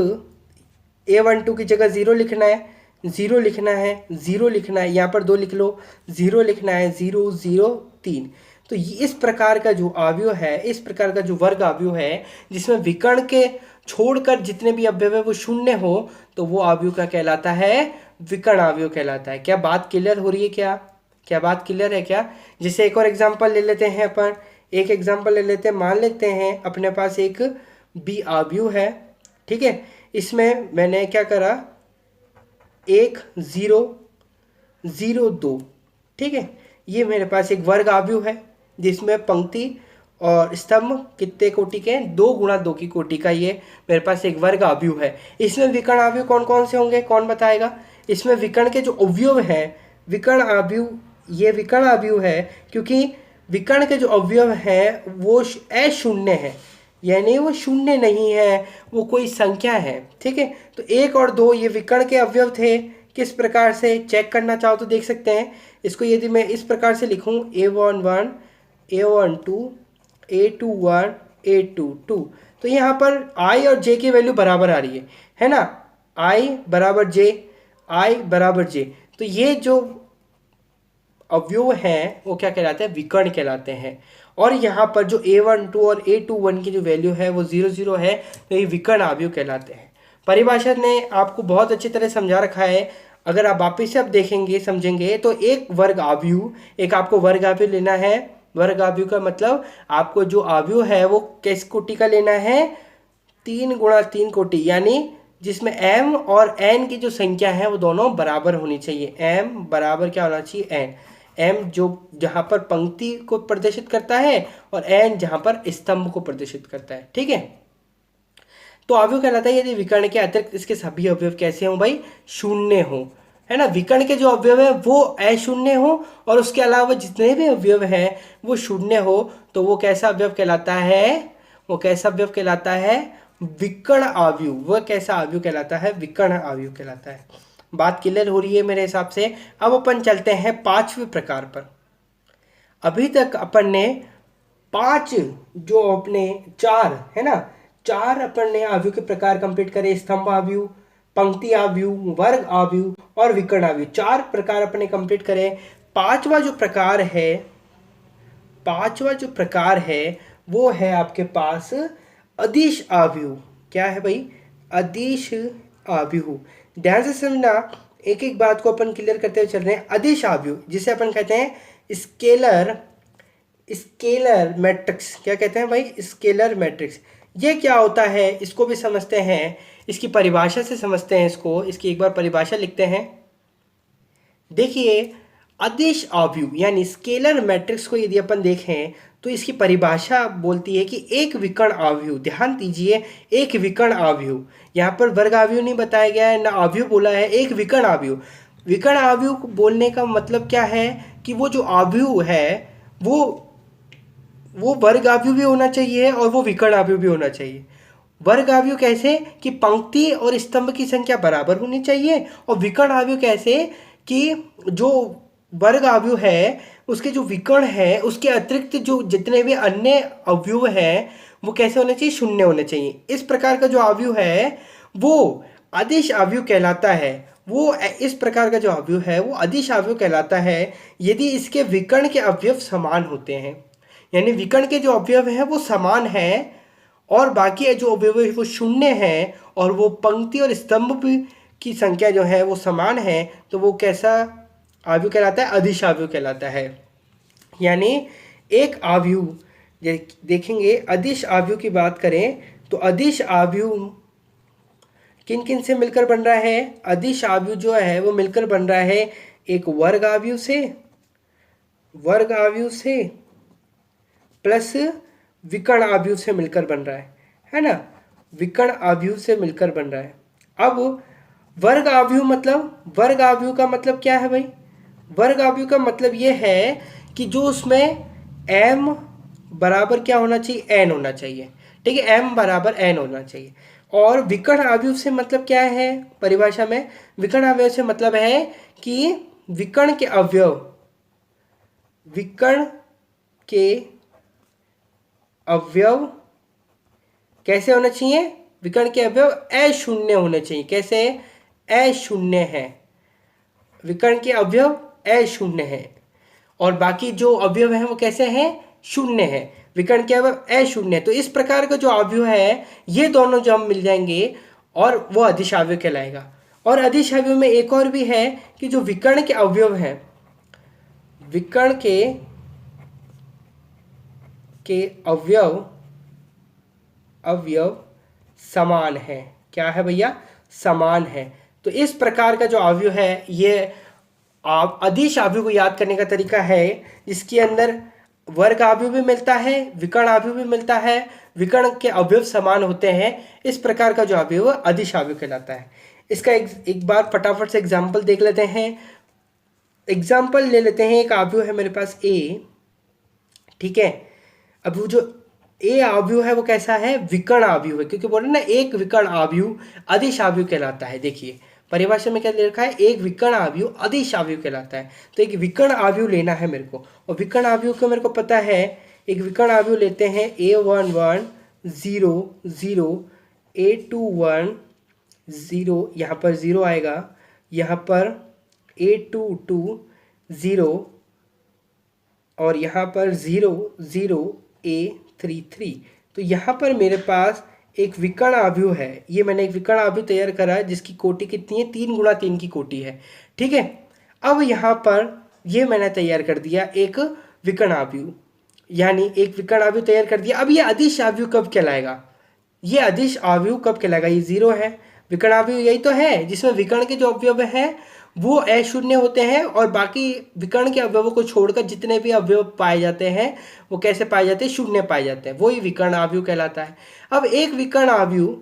A12 की जगह 0 लिखना है, 0 लिखना है, 0 लिखना है, यहाँ पर 2 लिख लो, 0 लिखना है, 0, 0, 3। तो इस प्रकार का जो अवयव है, इस प्रकार का जो वर्ग अवयव है जिसमें विकर्ण के छोड़कर जितने भी अवयव है वो शून्य हो, तो वो अवयव का कहलाता है, विकर्ण अवयव कहलाता है। क्या बात क्लियर हो रही है? क्या बात क्लियर है क्या? जैसे एक और एग्जांपल ले लेते हैं अपन, एक एग्जांपल ले लेते हैं। मान लेते हैं अपने पास एक बी अवयव है, ठीक है। इसमें मैंने क्या करा, 1, 0, 0, 2, ठीक है। ये मेरे पास एक वर्ग अवयव है जिसमें पंक्ति और स्तंभ कितने कोटि के, 2 × 2 की कोटि का ये मेरे पास एक वर्ग अवयव है। इसमें विकर्ण अवयव कौन कौन से होंगे, कौन बताएगा? इसमें विकर्ण के जो अवयव हैं, विकर्ण अवयव, ये विकर्ण अवयव है क्योंकि विकर्ण के जो अवयव हैं वो अशून्य है, यानी वो शून्य नहीं है, वो कोई संख्या है, ठीक है। तो 1 और 2 ये विकर्ण के अवयव थे। किस प्रकार से चेक करना चाहो तो देख सकते हैं। इसको यदि मैं इस प्रकार से लिखूं, A11, A12, A21, A22, तो यहाँ पर I और J की वैल्यू बराबर आ रही है ना, I बराबर J, I बराबर J। तो ये जो अवयव हैं वो क्या कहलाते हैं, विकर्ण कहलाते हैं। और यहाँ पर जो A12 और A21 की जो वैल्यू है वो 0, 0 है, तो ये विकर्ण अवयव कहलाते हैं। परिभाषा ने आपको बहुत अच्छी तरह समझा रखा है। अगर आप वापिस से अब देखेंगे, समझेंगे, तो एक वर्ग अवयव, एक आपको वर्ग अवयव लेना है। वर्ग अवयव का मतलब आपको जो अवयव है वो किस कोटि का लेना है, 3 × 3 कोटि, यानी जिसमें m और n की जो संख्या है वो दोनों बराबर होनी चाहिए। m बराबर क्या होना चाहिए, n। m जो जहाँ पर पंक्ति को प्रदर्शित करता है और n जहाँ पर स्तंभ को प्रदर्शित करता है, ठीक है। तो अवयव कहलाता है यदि विकर्ण के अतिरिक्त इसके सभी अवयव कैसे हों भाई, शून्य हो, है ना। विकर्ण के जो अवयव है वो अशून्य हो और उसके अलावा जितने भी अवयव हैं वो शून्य हो, तो वो कैसा अवयव कहलाता है, वो कैसा अवयव कहलाता है, विकर्ण अवयव। वह कैसा अवयव कहलाता है, विकर्ण अवयव कहलाता है। बात क्लियर हो रही है मेरे हिसाब से। अब अपन चलते हैं 5वें प्रकार पर। अभी तक अपन ने 5 जो अपने 4 है ना, 4 अपन ने अवयव के प्रकार कंप्लीट करे, स्तंभ अवयव, पंक्ति अवयव, वर्ग अवयव और विकर्ण अवयव, 4 प्रकार अपने कंप्लीट करे। पांचवा जो प्रकार है वो है आपके पास अदिश अवयव। क्या है भाई, अदिश अवयव। ध्यान से समझना, एक एक बात को अपन क्लियर करते हुए चल रहे हैं। अदिश अवयव जिसे अपन कहते हैं स्केलर मैट्रिक्स। क्या कहते हैं भाई, स्केलर मैट्रिक्स। ये क्या होता है इसको भी समझते हैं, इसकी परिभाषा से समझते हैं इसको। इसकी एक बार परिभाषा लिखते हैं। देखिए, अदिश अवयव यानी स्केलर मैट्रिक्स को यदि अपन देखें तो इसकी परिभाषा बोलती है कि एक विकर्ण अवयव, ध्यान दीजिए, एक विकर्ण अवयव, यहाँ पर वर्ग अवयव नहीं बताया गया है ना अवयव बोला है, एक विकर्ण अवयव। विकर्ण अवयव बोलने का मतलब क्या है कि वो जो अवयव है वो वर्ग अवयव भी होना चाहिए और वो विकर्ण अवयव भी होना चाहिए। वर्ग अवयव कैसे कि पंक्ति और स्तंभ की संख्या बराबर होनी चाहिए, और विकर्ण अवयव कैसे कि जो वर्ग अवयव है उसके जो विकर्ण है उसके अतिरिक्त जो जितने भी अन्य अवयव हैं वो कैसे होने चाहिए, शून्य होने चाहिए। इस प्रकार का जो अवयव है वो अदिश अवयव कहलाता है। वो इस प्रकार का जो अवयव है वो अदिश अवयव कहलाता है यदि इसके विकर्ण के अवयव समान होते हैं। यानी विकर्ण के जो अवयव हैं वो समान हैं और बाकी जो अवयव है वो शून्य है और वो पंक्ति और स्तंभ की संख्या जो है वो समान है, तो वो कैसा अवयव कहलाता है? अदिश अवयव कहलाता है। यानी एक अवयव देखेंगे, अदिश अवयव की बात करें तो अदिश अवयव किन किन से मिलकर बन रहा है? अदिश अवयव जो है वो मिलकर बन रहा है एक वर्ग अवयव से प्लस विकर्ण अवयव से मिलकर बन रहा है ना? विकर्ण अवयव से मिलकर बन रहा है। अब वर्ग अवयव मतलब, वर्ग अवयव का मतलब क्या है भाई? वर्ग अवयव का मतलब ये है कि जो उसमें m बराबर क्या होना चाहिए? n होना चाहिए। ठीक है, m बराबर n होना चाहिए। और विकर्ण अवयव से मतलब क्या है परिभाषा में? विकर्ण अवयव से मतलब है कि विकर्ण के अवयव कैसे होना चाहिए? विकर्ण के अवयव अशून्य होने चाहिए। कैसे? अशून्य है। विकर्ण के अवयव अशून्य है और बाकी जो अवयव हैं वो कैसे हैं? शून्य है। विकर्ण के अवयव अशून्य। तो इस प्रकार का जो अवयव है ये दोनों जब मिल जाएंगे और वो अदिश अवयव कहलाएगा। और अदिश अवयव में एक और भी है कि जो विकर्ण के अवयव हैं, विकर्ण के अवयव समान है। क्या है भैया? समान है। तो इस प्रकार का जो अवयव है ये आप अदिश अवयव को याद करने का तरीका है जिसके अंदर वर्ग अवयव भी मिलता है, विकर्ण अवयव भी मिलता है, विकर्ण के अवयव समान होते हैं। इस प्रकार का जो अवयव अदिश अवयव कहलाता है। इसका एक बार फटाफट से एग्जाम्पल देख लेते हैं। एग्जाम्पल ले लेते हैं, एक अवयव है मेरे पास a, ठीक है। अब वो जो ए अवयव है वो कैसा है? विकर्ण अवयव है, क्योंकि बोले ना एक विकर्ण अवयव अदिश अवयव कहलाता है। देखिए परिभाषा में क्या दे रखा है? एक विकर्ण अवयव अदिश अवयव कहलाता है। तो एक विकर्ण अवयव लेना है मेरे को, और विकर्ण अवयव को मेरे को पता है। एक विकर्ण अवयव लेते हैं A11 0 0, A21 0, यहाँ पर 0 आएगा, यहाँ पर A22 0 और यहाँ पर 0 0 A33। तो यहाँ पर मेरे पास एक विकर्ण अवयव है। ये मैंने एक विकर्ण अवयव तैयार करा है जिसकी कोटि कितनी है? 3 गुणा 3 की कोटि है। ठीक है, अब यहाँ पर ये मैंने तैयार कर दिया एक विकर्ण अवयव, यानी एक विकर्ण अवयव तैयार कर दिया। अब ये अदिश अवयव कब कहलाएगा? ये अदिश अवयव कब कहलाएगा? ये 0 है। विकर्ण अवयव यही तो है जिसमें विकर्ण के जो अवयव हैं वो अशून्य होते हैं और बाकी विकर्ण के अवयवों को छोड़कर जितने भी अवयव पाए जाते हैं वो कैसे पाए जाते हैं? शून्य पाए जाते हैं। वही विकर्ण अवयव कहलाता है। अब एक विकर्ण अवयव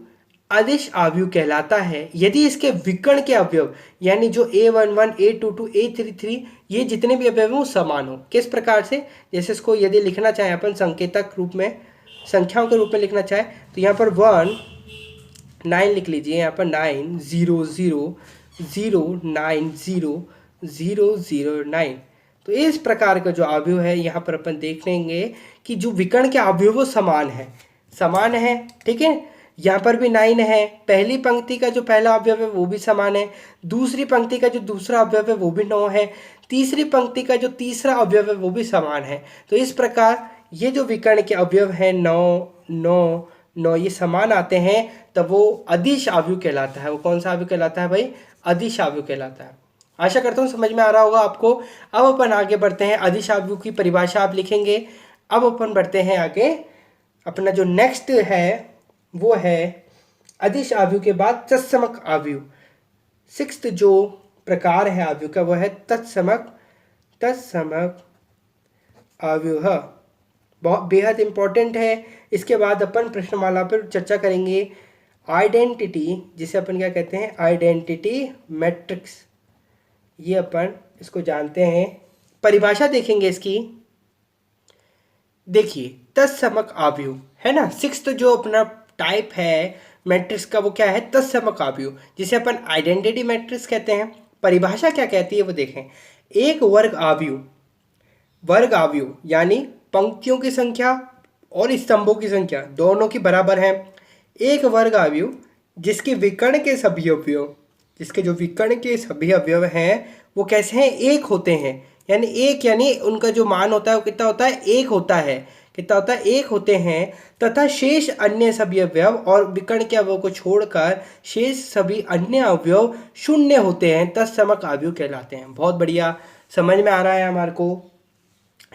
अदिश अवयव कहलाता है यदि इसके विकर्ण के अवयव यानी जो A11 A22 A33 ये जितने भी अवयव हैं वो समान हो। किस प्रकार से? जैसे इसको यदि लिखना चाहें अपन संकेतक रूप में, संख्याओं के रूप में लिखना चाहे तो यहाँ पर 1 9 लिख लीजिए। यहाँ पर 9 0 0 0 9 0 0 0 9। तो इस प्रकार का जो अवयव है यहाँ पर अपन देख लेंगे कि जो विकर्ण के अवयव वो समान है। ठीक है, यहाँ पर भी 9 है। पहली पंक्ति का जो पहला अवयव है वो भी समान है, दूसरी पंक्ति का जो दूसरा अवयव है वो भी 9 है, तीसरी पंक्ति का जो तीसरा अवयव है वो भी समान है। तो इस प्रकार ये जो विकर्ण के अवयव हैं 9 9 9 ये समान आते हैं, तब वो अदिश अवयव कहलाता है। वो कौन सा अवयव कहलाता है भाई? अदिश अवयव कहलाता है। आशा करता हूँ समझ में आ रहा होगा आपको। अब अपन आगे बढ़ते हैं, अदिश अवयव की परिभाषा आप लिखेंगे। अब अपन बढ़ते हैं आगे, अपना जो नेक्स्ट है वो है अदिश अवयव के बाद तत्समक अवयव। 6th जो प्रकार है अवयव का वो है तत्समक अवयव। बहुत बेहद इंपॉर्टेंट है। इसके बाद अपन प्रश्नमाला पर चर्चा करेंगे आइडेंटिटी, जिसे अपन क्या कहते हैं? Identity matrix. ये अपन इसको जानते हैं। परिभाषा देखेंगे इसकी। देखिए तत्समक अवयव है ना, 6th जो अपना टाइप है मैट्रिक्स का वो क्या है? तत्समक अवयव, जिसे अपन आइडेंटिटी मैट्रिक्स कहते हैं। परिभाषा क्या कहती है वो देखें। एक वर्ग अवयव यानी पंक्तियों की संख्या और स्तंभों की संख्या दोनों की बराबर है। एक वर्ग अवयव जिसके विकर्ण के सभी अवयव जिसके जो विकर्ण के सभी अवयव हैं वो कैसे हैं, एक होते हैं। यानी एक, यानी उनका जो मान होता है वो कितना होता है, एक होता है। कितना होता है, एक होते हैं। तथा शेष अन्य सभी अवयव, और विकर्ण के अवयव को छोड़कर शेष सभी अन्य अवयव शून्य होते हैं, तत्समक अवयव कहलाते हैं। बहुत बढ़िया, समझ में आ रहा है हमारे को।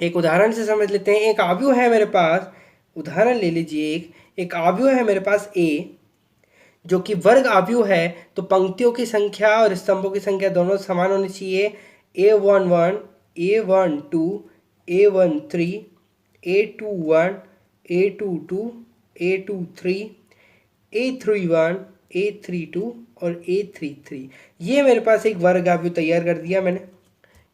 एक उदाहरण से समझ लेते हैं। एक अवयव है मेरे पास, उदाहरण ले लीजिए। एक अवयव है मेरे पास ए, जो कि वर्ग अवयव है, तो पंक्तियों की संख्या और स्तंभों की संख्या दोनों समान होनी चाहिए। A11, A12, A13, A21, A22, A23, A31, A32 और A33। ये मेरे पास एक वर्ग अवयव तैयार कर दिया मैंने।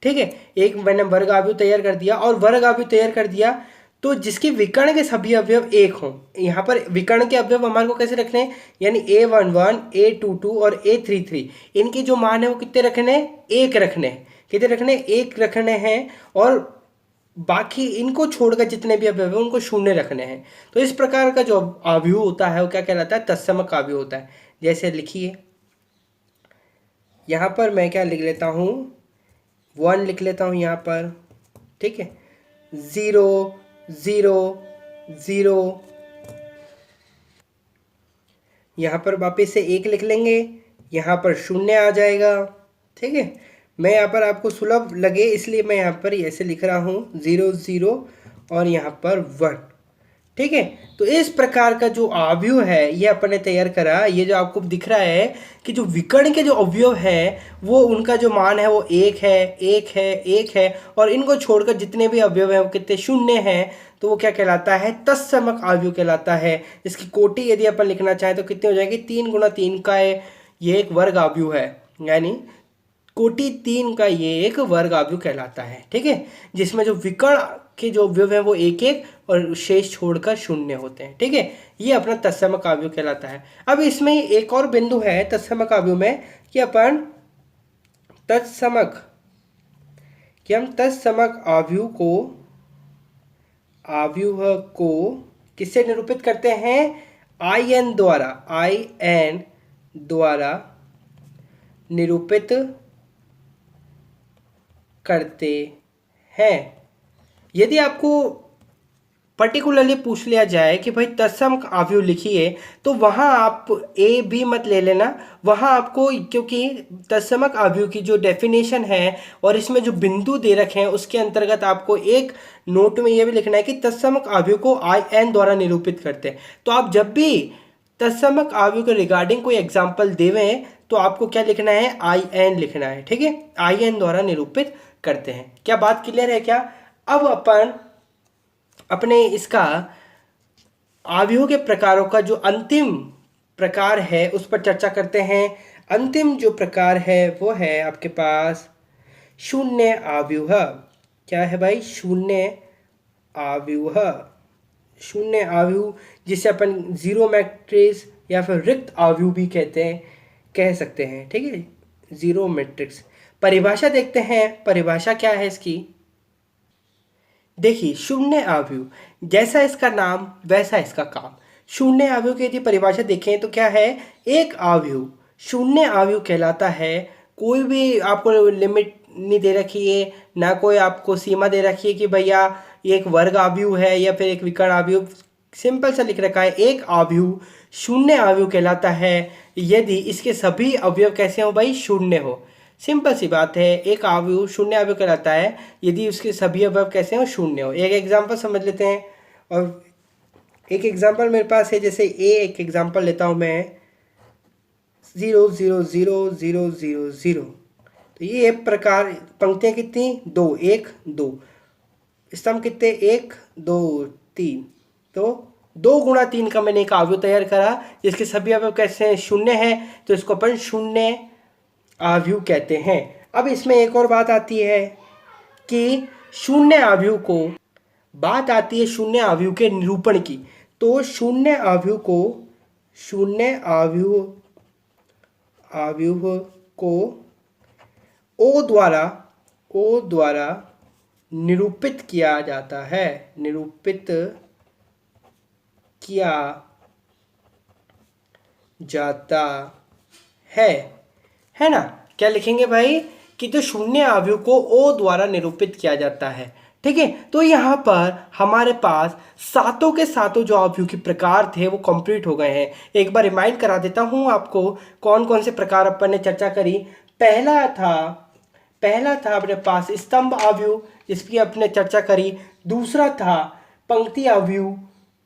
ठीक है, एक मैंने वर्ग अवयव तैयार कर दिया, और वर्ग अवयव तैयार कर दिया तो जिसके विकर्ण के सभी अवयव एक हों। यहाँ पर विकर्ण के अवयव हमारे को कैसे रखने हैं, यानी A11, A22 और A33, इनके जो मान है वो कितने रखने हैं, एक रखने हैं। कितने रखने हैं, एक रखने हैं। और बाकी इनको छोड़कर जितने भी अवयव हैं उनको शून्य रखने हैं। तो इस प्रकार का जो अवयव होता है वो क्या कहलाता है, तत्समक अवयव होता है। जैसे लिखिए, यहाँ पर मैं क्या लिख लेता हूँ, 1 लिख लेता हूँ यहाँ पर। ठीक है, 0, 0, 0, यहाँ पर वापस से 1 लिख लेंगे, यहाँ पर 0 आ जाएगा। ठीक है, मैं यहाँ पर आपको सुलभ लगे इसलिए मैं यहाँ पर ऐसे लिख रहा हूँ 0, 0 और यहाँ पर 1। ठीक है, तो इस प्रकार का जो अवयव है ये अपन ने तैयार करा। ये जो आपको दिख रहा है कि जो विकर्ण के जो अवयव है वो उनका जो मान है वो एक है, एक है, एक है, और इनको छोड़कर जितने भी अवयव हैं वो कितने, शून्य हैं। तो वो क्या कहलाता है, तत्समक अवयव कहलाता है। इसकी कोटि यदि अपन लिखना चाहें तो कितनी हो जाएगी, 3 गुणा 3 का ये एक वर्ग अवयव है, यानी कोटि 3 का ये एक वर्ग अवयव कहलाता है। ठीक है, जिसमें जो विकर्ण के जो अवयव है वो एक एक और शेष छोड़कर शून्य होते हैं। ठीक है, ये अपना तत्समक अवयव कहलाता है। अब इसमें एक और बिंदु है तत्समक अवयव में कि अपन तत्समक कि हम तत्समक अवयव को किससे निरूपित करते हैं, IN द्वारा निरूपित करते हैं। यदि आपको पर्टिकुलरली पूछ लिया जाए कि भाई तत्समक अवयव लिखिए, तो वहाँ आप A B मत ले लेना। वहाँ आपको, क्योंकि तत्समक अवयव की जो डेफिनेशन है और इसमें जो बिंदु दे रखे हैं उसके अंतर्गत आपको एक नोट में यह भी लिखना है कि तत्समक अवयव को IN द्वारा निरूपित करते हैं। तो आप जब भी तत्समक अवयव के रिगार्डिंग कोई एग्जाम्पल देवें तो आपको क्या लिखना है, IN लिखना है। ठीक है, IN द्वारा निरूपित करते हैं। क्या बात क्लियर है क्या? अब अपन अपने इसका अवयव के प्रकारों का जो अंतिम प्रकार है उस पर चर्चा करते हैं। अंतिम जो प्रकार है वो है आपके पास शून्य अवयव। क्या है भाई, शून्य अवयव। शून्य अवयव जिसे अपन जीरो मैट्रिक्स या फिर रिक्त अवयव भी कह सकते हैं। ठीक है, जीरो मैट्रिक्स। परिभाषा देखते हैं, परिभाषा क्या है इसकी। देखिए, शून्य अवयव, जैसा इसका नाम वैसा इसका काम। शून्य अवयव की यदि परिभाषा देखें तो क्या है, एक अवयव शून्य अवयव कहलाता है। कोई भी आपको लिमिट नहीं दे रखी है, ना कोई आपको सीमा दे रखी है कि भैया ये एक वर्ग अवयव है या फिर एक विकर्ण अवयव। सिंपल सा लिख रखा है, एक अवयव शून्य अवयव कहलाता है यदि इसके सभी अवयव कैसे हो भाई, शून्य हो। सिंपल सी बात है, एक अवयव शून्य अवयव कहलाता है यदि उसके सभी अवयव कैसे हो, शून्य हो। एक एग्जांपल समझ लेते हैं, और एक एग्जांपल मेरे पास है, जैसे एक एग्जांपल लेता हूं मैं, 0 0 0 0 0 0। तो ये एक प्रकार, पंक्तियां कितनी, 2 1 2, स्तंभ कितने, 1 2 3। तो 2 गुणा 3 का मैंने एक अवयव तैयार करा जिसके सभी अवयव कैसे हैं, शून्य है। तो इसको अपन शून्य अवयव कहते हैं। अब इसमें एक और बात आती है कि शून्य अवयव को, बात आती है शून्य अवयव के निरूपण की। तो शून्य अवयव को ओ द्वारा निरूपित किया जाता है, निरूपित किया जाता है है ना। क्या लिखेंगे भाई कि जो शून्य अवयव को ओ द्वारा निरूपित किया जाता है। ठीक है, तो यहाँ पर हमारे पास सातों के सातों जो अवयव के प्रकार थे वो कंप्लीट हो गए हैं। एक बार रिमाइंड करा देता हूँ आपको कौन कौन से प्रकार अपन ने चर्चा करी। पहला था अपने पास स्तंभ अवयव, जिसकी अपने चर्चा करी। दूसरा था पंक्ति अवयव।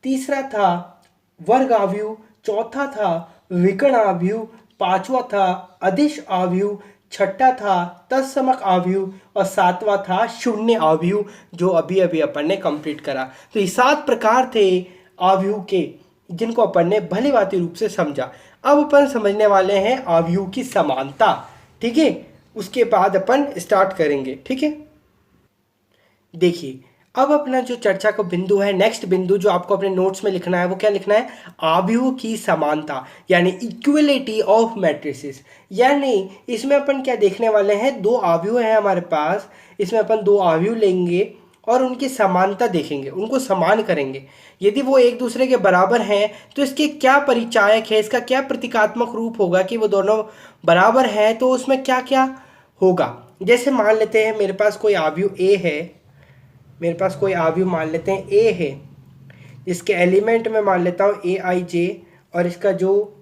तीसरा था वर्ग अवयव। चौथा था विकर्ण अवयव। पांचवा था अदिश अवयव। छठा था तत्समक अवयव और सातवां था शून्य अवयव, जो अभी अभी अपन ने कंप्लीट करा। तो ये 7 प्रकार थे अवयव के, जिनको अपन ने भली भांति रूप से समझा। अब अपन समझने वाले हैं अवयव की समानता। ठीक है, उसके बाद अपन स्टार्ट करेंगे। ठीक है, देखिए अब अपना जो चर्चा का बिंदु है, नेक्स्ट बिंदु जो आपको अपने नोट्स में लिखना है वो क्या लिखना है, अवयव की समानता, यानी इक्वलिटी ऑफ मैट्रिसेस। यानी इसमें अपन क्या देखने वाले हैं, 2 अवयव हैं हमारे पास, इसमें अपन 2 अवयव लेंगे और उनकी समानता देखेंगे, उनको समान करेंगे। यदि वो एक दूसरे के बराबर हैं तो इसके क्या परिचायक है, इसका क्या प्रतीकात्मक रूप होगा कि वो दोनों बराबर हैं, तो उसमें क्या क्या होगा। जैसे मान लेते हैं मेरे पास कोई अवयव ए है, मेरे पास कोई अवयव मान लेते हैं ए है, इसके एलिमेंट में मान लेता हूँ ए आई जे, और इसका जो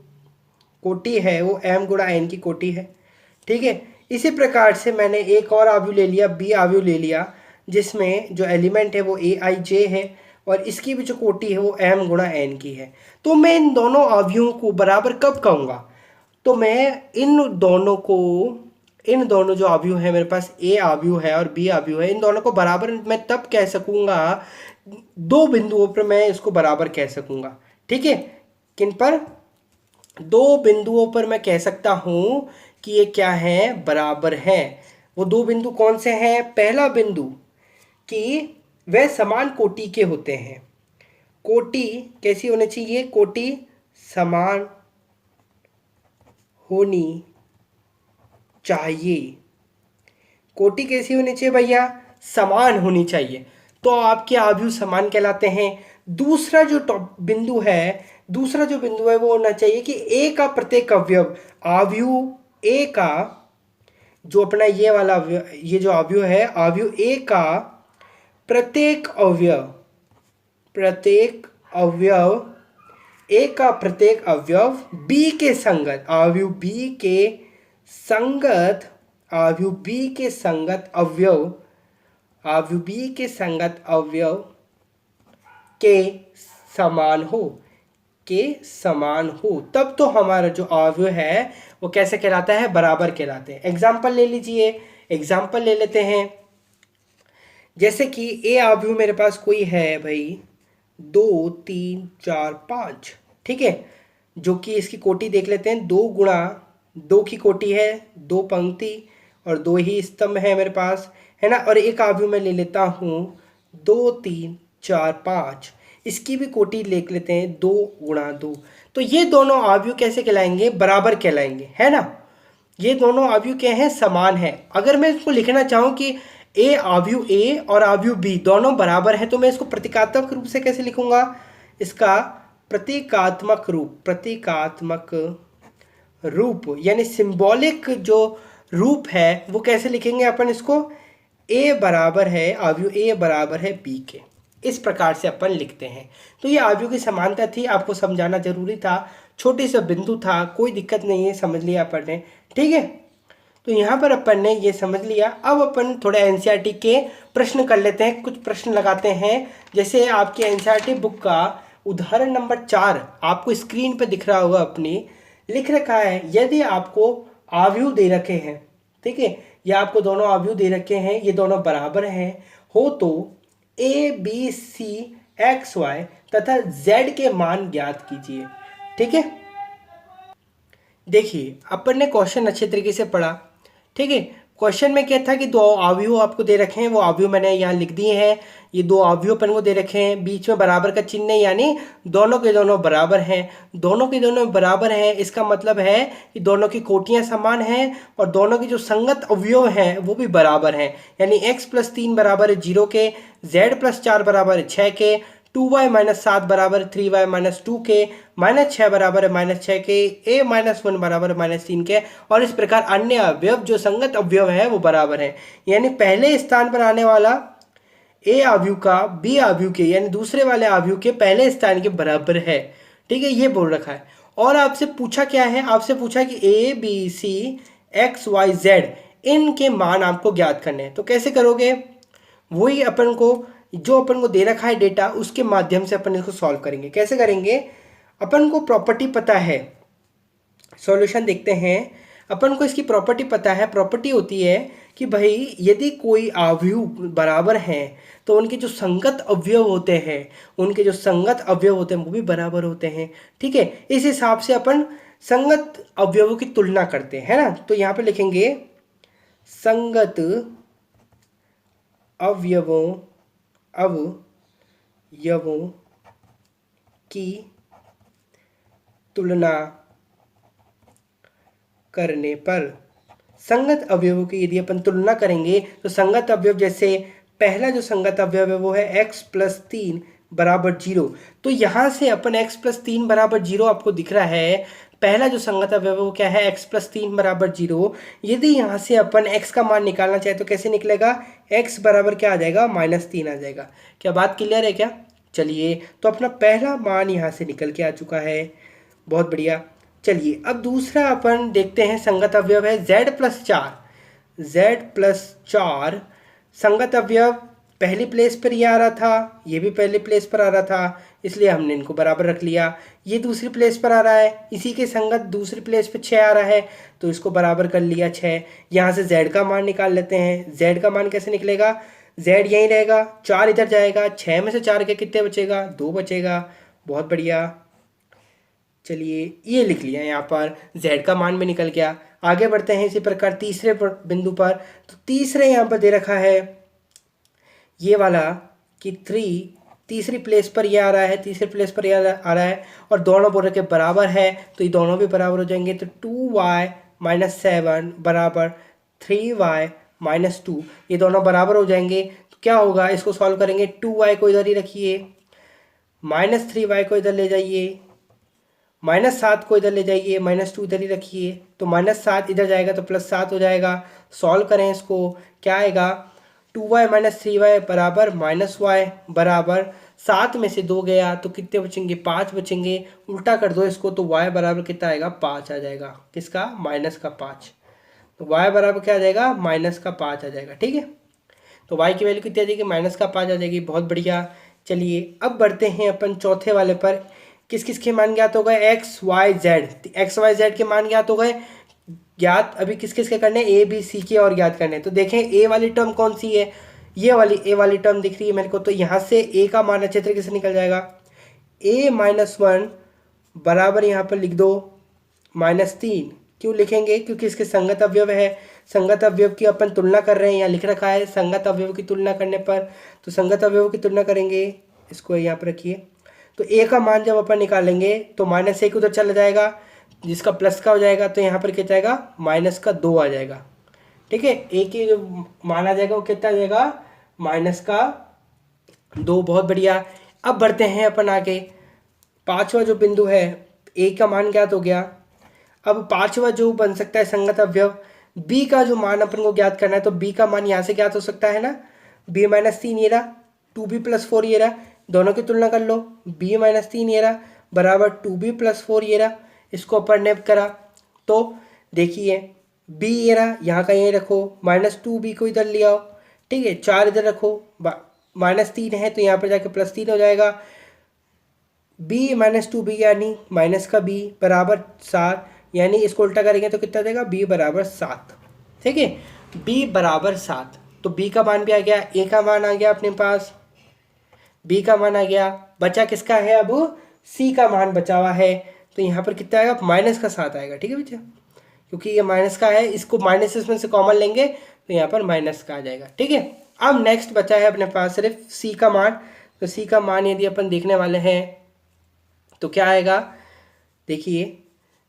कोटि है वो m गुणा n की कोटि है। ठीक है, इसी प्रकार से मैंने एक और अवयव ले लिया, बी अवयव ले लिया, जिसमें जो एलिमेंट है वो ए आई जे है और इसकी भी जो कोटि है वो m गुणा n की है। तो मैं इन दोनों अवयवों को बराबर कब कहूँगा, तो मैं इन दोनों जो अवयव है, मेरे पास ए अवयव है और बी अवयव है, इन दोनों को बराबर मैं तब कह सकूंगा, 2 बिंदुओं पर मैं इसको बराबर कह सकूंगा। ठीक है, किन पर, 2 बिंदुओं पर मैं कह सकता हूं कि ये क्या है, बराबर है। वो 2 बिंदु कौन से हैं, पहला बिंदु कि वे समान कोटि के होते हैं। कोटि कैसी होनी चाहिए, कोटि समान होनी चाहिए। कोटि कैसी होनी चाहिए भैया, समान होनी चाहिए, तो आपके अवयव समान कहलाते हैं। दूसरा जो बिंदु है वो होना चाहिए कि ए का प्रत्येक अवयव ए का जो अपना ये जो अवयव है, अवयव ए का प्रत्येक अवयव बी के संगत, अवयव बी के संगत अवयव के समान हो, तब तो हमारा जो अवयव है वो कैसे कहलाता है, बराबर कहलाते हैं। एग्जाम्पल ले लीजिए, एग्जाम्पल ले लेते हैं। जैसे कि ए अवयव मेरे पास कोई है भाई 2 3 4 5, ठीक है, जो कि इसकी कोटि देख लेते हैं, 2 गुणा 2 की कोटि है, 2 पंक्ति और 2 ही स्तंभ है मेरे पास, है ना। और एक अवयव मैं ले लेता हूँ 2 3 4 5, इसकी भी कोटि देख लेते हैं 2 गुणा 2। तो ये दोनों अवयव कैसे कहलाएंगे, बराबर कहलाएंगे, है ना। ये दोनों अवयव क्या हैं, समान है। अगर मैं इसको लिखना चाहूँ कि अवयव ए और अवयव बी दोनों बराबर है, तो मैं इसको प्रतीकात्मक रूप से कैसे लिखूंगा, इसका प्रतीकात्मक रूप यानी सिंबॉलिक जो रूप है वो कैसे लिखेंगे अपन इसको, अवयव ए बराबर है बी के, इस प्रकार से अपन लिखते हैं। तो ये अवयव की समानता थी, आपको समझाना जरूरी था, छोटी सा बिंदु था, कोई दिक्कत नहीं है, समझ लिया अपन ने। ठीक है, तो यहाँ पर अपन ने ये समझ लिया। अब अपन थोड़े एनसीईआरटी के प्रश्न कर लेते हैं, कुछ प्रश्न लगाते हैं। जैसे आपके एनसीईआरटी बुक का उदाहरण नंबर 4 आपको स्क्रीन पर दिख रहा होगा, अपनी लिख रखा है, यदि आपको अवयव दे रखे हैं, ठीक है, या आपको दोनों अवयव दे रखे हैं, ये दोनों बराबर हैं हो, तो A B C X Y तथा जेड के मान ज्ञात कीजिए। ठीक है, देखिए अपन ने क्वेश्चन अच्छे तरीके से पढ़ा। ठीक है, क्वेश्चन में क्या था कि 2 अवयव आपको दे रखे हैं, वो अवयव मैंने यहाँ लिख दिए हैं। ये 2 अवयव अपन को दे रखे हैं, बीच में बराबर का चिन्ह, यानी दोनों के दोनों बराबर हैं। दोनों के दोनों बराबर हैं, इसका मतलब है कि दोनों की कोटियाँ समान हैं और दोनों के जो संगत अवयव हैं वो भी बराबर हैं। यानी x + 3 बराबर है 0 के, z + 4 बराबर है 6 के, 2y माइनस 7 बराबर 3y माइनस 2k, माइनस 6 बराबर है माइनस 6k, a माइनस 1 बराबर है माइनस 3k, और इस प्रकार अन्य अवयव जो संगत अवयव है वो बराबर है। यानी पहले स्थान पर आने वाला ए आव्यूह का बी आव्यूह के यानी दूसरे वाले आव्यूह के पहले स्थान के बराबर है। ठीक है, ये बोल रखा है। और आपसे पूछा क्या है, आपसे पूछा कि A B C X Y Z इनके मान आपको ज्ञात करने हैं। तो कैसे करोगे, वही अपन को जो अपन को दे रखा है डेटा उसके माध्यम से अपन इसको सॉल्व करेंगे। कैसे करेंगे, अपन को प्रॉपर्टी पता है, सॉल्यूशन देखते हैं। अपन को इसकी प्रॉपर्टी पता है, प्रॉपर्टी होती है कि भाई यदि कोई आव्यूह बराबर हैं तो उनके जो संगत अवयव होते हैं, उनके जो संगत अवयव होते हैं वो भी बराबर होते हैं। ठीक है, इस हिसाब से अपन संगत अवयवों की तुलना करते हैं, है ना। तो यहाँ पे लिखेंगे संगत अवयवों की तुलना करने पर, संगत अवयवों की यदि अपन तुलना करेंगे तो संगत अवयव, जैसे पहला जो संगत अवयव है वो है x प्लस 3 बराबर 0। तो यहाँ से अपन x प्लस 3 बराबर 0 आपको दिख रहा है, पहला जो संगत अवयव वो क्या है, x प्लस 3 बराबर 0। यदि यहाँ से अपन x का मान निकालना चाहे तो कैसे निकलेगा, x बराबर क्या आ जाएगा, माइनस 3 आ जाएगा। क्या बात क्लियर है क्या। चलिए, तो अपना पहला मान यहाँ से निकल के आ चुका है, बहुत बढ़िया। चलिए अब दूसरा अपन देखते हैं, संगत अवयव है z प्लस 4। z प्लस 4 संगत अवयव, पहली प्लेस पर ये आ रहा था, ये भी पहली प्लेस पर आ रहा था, इसलिए हमने इनको बराबर रख लिया। ये दूसरी प्लेस पर आ रहा है, इसी के संगत दूसरी प्लेस पर 6 आ रहा है, तो इसको बराबर कर लिया 6। यहाँ से z का मान निकाल लेते हैं। z का मान कैसे निकलेगा, z यहीं रहेगा, 4 इधर जाएगा, 6 में से 4 के कितने बचेगा, 2 बचेगा। बहुत बढ़िया, चलिए ये लिख लिया, यहाँ पर z का मान भी निकल गया। आगे बढ़ते हैं इसी प्रकार तीसरे बिंदु पर। तो तीसरे यहाँ पर दे रखा है ये वाला कि 3, तीसरी प्लेस पर ये आ रहा है, तीसरी प्लेस पर ये आ रहा है, और दोनों बोल रहे के बराबर है, तो ये दोनों भी बराबर हो जाएंगे। तो 2y माइनस 7 बराबर 3y माइनस 2, ये दोनों बराबर हो जाएंगे। तो क्या होगा, इसको सॉल्व करेंगे, 2y को इधर ही रखिए, माइनस 3y को इधर ले जाइए, माइनस 7 को इधर ले जाइए, माइनस 2 इधर ही रखिए, तो माइनस 7 इधर जाएगा तो प्लस 7 हो जाएगा। सॉल्व करें इसको, क्या आएगा, 2y माइनस 3y बराबर माइनस वाई बराबर 7 में से 2 गया तो कितने बचेंगे, 5 बचेंगे। उल्टा कर दो इसको तो y बराबर कितना आएगा, 5 आ जाएगा। किसका, माइनस का 5। तो y बराबर क्या आ जाएगा, माइनस का 5 आ जाएगा। ठीक है, तो y की वैल्यू कितनी आ जाएगी, माइनस का 5 आ जाएगी। बहुत बढ़िया। चलिए अब बढ़ते हैं अपन चौथे वाले पर। किस किस के मान ज्ञात हो गए, एक्स वाई जेड के मान ज्ञात हो गए। ज्ञात अभी किस किस के करने, ए बी सी के और ज्ञात करने। तो देखें ए वाली टर्म कौन सी है, ये वाली ए वाली टर्म दिख रही है मेरे को। तो यहाँ से ए का मान अच्छे तरीके से निकल जाएगा, a माइनस 1 बराबर यहाँ पर लिख दो माइनस 3। क्यों लिखेंगे, क्योंकि इसके संगत अवयव है, संगत अवयव की अपन तुलना कर रहे हैं, यहाँ लिख रखा है संगत अवयव की तुलना करने पर। तो संगत अवयव की तुलना करेंगे, इसको यहाँ पर रखिए। तो a का मान जब अपन निकालेंगे तो माइनस 1 उधर चला जाएगा, जिसका प्लस का हो जाएगा, तो यहाँ पर क्या जाएगा, माइनस का 2 आ जाएगा। ठीक है, a की जो मान आ जाएगा वो कितना आ जाएगा, माइनस का 2। बहुत बढ़िया। अब बढ़ते हैं अपन आगे, पांचवा जो बिंदु है, a का मान ज्ञात हो गया। अब पांचवा जो बन सकता है संगत अवयव, b का जो मान अपन को ज्ञात करना है, तो b का मान यहाँ से ज्ञात हो सकता है ना, b माइनस 3 ये रहा, 2b प्लस 4 ये रहा, दोनों की तुलना कर लो, b माइनस 3 ये रहा बराबर 2b प्लस 4 ये रहा। इसको अपन ने करा तो देखिए b ये रहा, यहाँ का यहीं रखो, माइनस 2b को इधर ले आओ। ठीक है, 4 इधर रखो, माइनस 3 है तो यहाँ पर जाके प्लस 3 हो जाएगा। b माइनस 2b यानी माइनस का b बराबर 7, यानी इसको उल्टा करेंगे तो कितना देगा, b बराबर 7। ठीक है, b बराबर 7। तो b का मान भी आ गया, a का मान आ गया अपने पास, b का मान आ गया, बचा किसका है, अब c का मान बचा हुआ है। तो यहाँ पर कितना आएगा, माइनस का 7 आएगा। ठीक है बच्चा, क्योंकि ये माइनस का है, इसको माइनस इसमें से कॉमन लेंगे तो यहाँ पर माइनस का आ जाएगा। ठीक है, अब नेक्स्ट बचा है अपने पास सिर्फ c का मान। तो c का मान यदि अपन देखने वाले हैं तो क्या आएगा, देखिए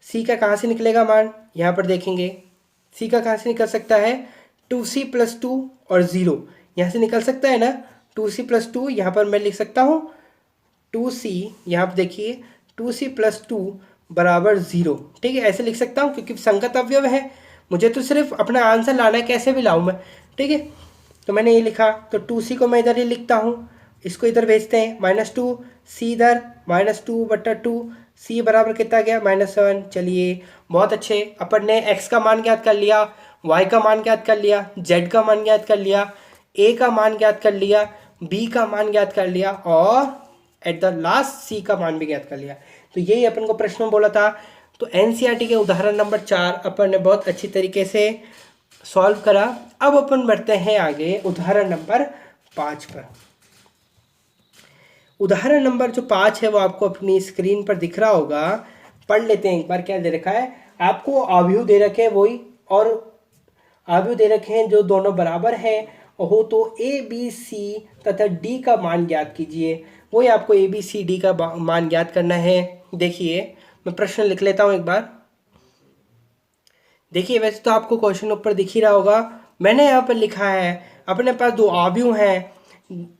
c का कहाँ से निकलेगा मान, यहाँ पर देखेंगे c का कहाँ से निकल सकता है, 2c प्लस 2 और 0 यहाँ से निकल सकता है ना। 2c प्लस 2 यहाँ पर मैं लिख सकता हूँ 2c, यहाँ पे देखिए 2c प्लस 2 बराबर 0। ठीक है, ऐसे लिख सकता हूँ क्योंकि संगत अवयव है, मुझे तो सिर्फ अपना आंसर लाना है, कैसे भी लाऊं मैं। ठीक है, तो मैंने ये लिखा, तो 2c को मैं इधर ही लिखता हूँ, इसको इधर भेजते हैं, -2 c इधर, -2/2 c बराबर कितना गया -7। चलिए बहुत अच्छे, अपन ने x का मान ज्ञात कर लिया, y का मान ज्ञात कर लिया, z का मान ज्ञात कर लिया, a का मान ज्ञात कर लिया, b का मान ज्ञात कर लिया और एट द लास्ट c का मान भी ज्ञात कर लिया। तो यही अपन को प्रश्न में बोला था। तो एनसीईआरटी के उदाहरण नंबर 4 अपन ने बहुत अच्छी तरीके से सॉल्व करा। अब अपन बढ़ते हैं आगे उदाहरण नंबर 5 पर। उदाहरण नंबर जो 5 है वो आपको अपनी स्क्रीन पर दिख रहा होगा, पढ़ लेते हैं एक बार। क्या दे रखा है आपको, आव्यूह दे रखे हैं वही, और आव्यूह दे रखे हैं जो दोनों बराबर हैं हो तो ए बी सी तथा डी का मान ज्ञात कीजिए। वही आपको ए बी सी डी का मान ज्ञात करना है। देखिए मैं प्रश्न लिख लेता हूँ एक बार। देखिए वैसे तो आपको क्वेश्चन ऊपर दिख ही रहा होगा, मैंने यहाँ पर लिखा है अपने पास दो आव्यूह हैं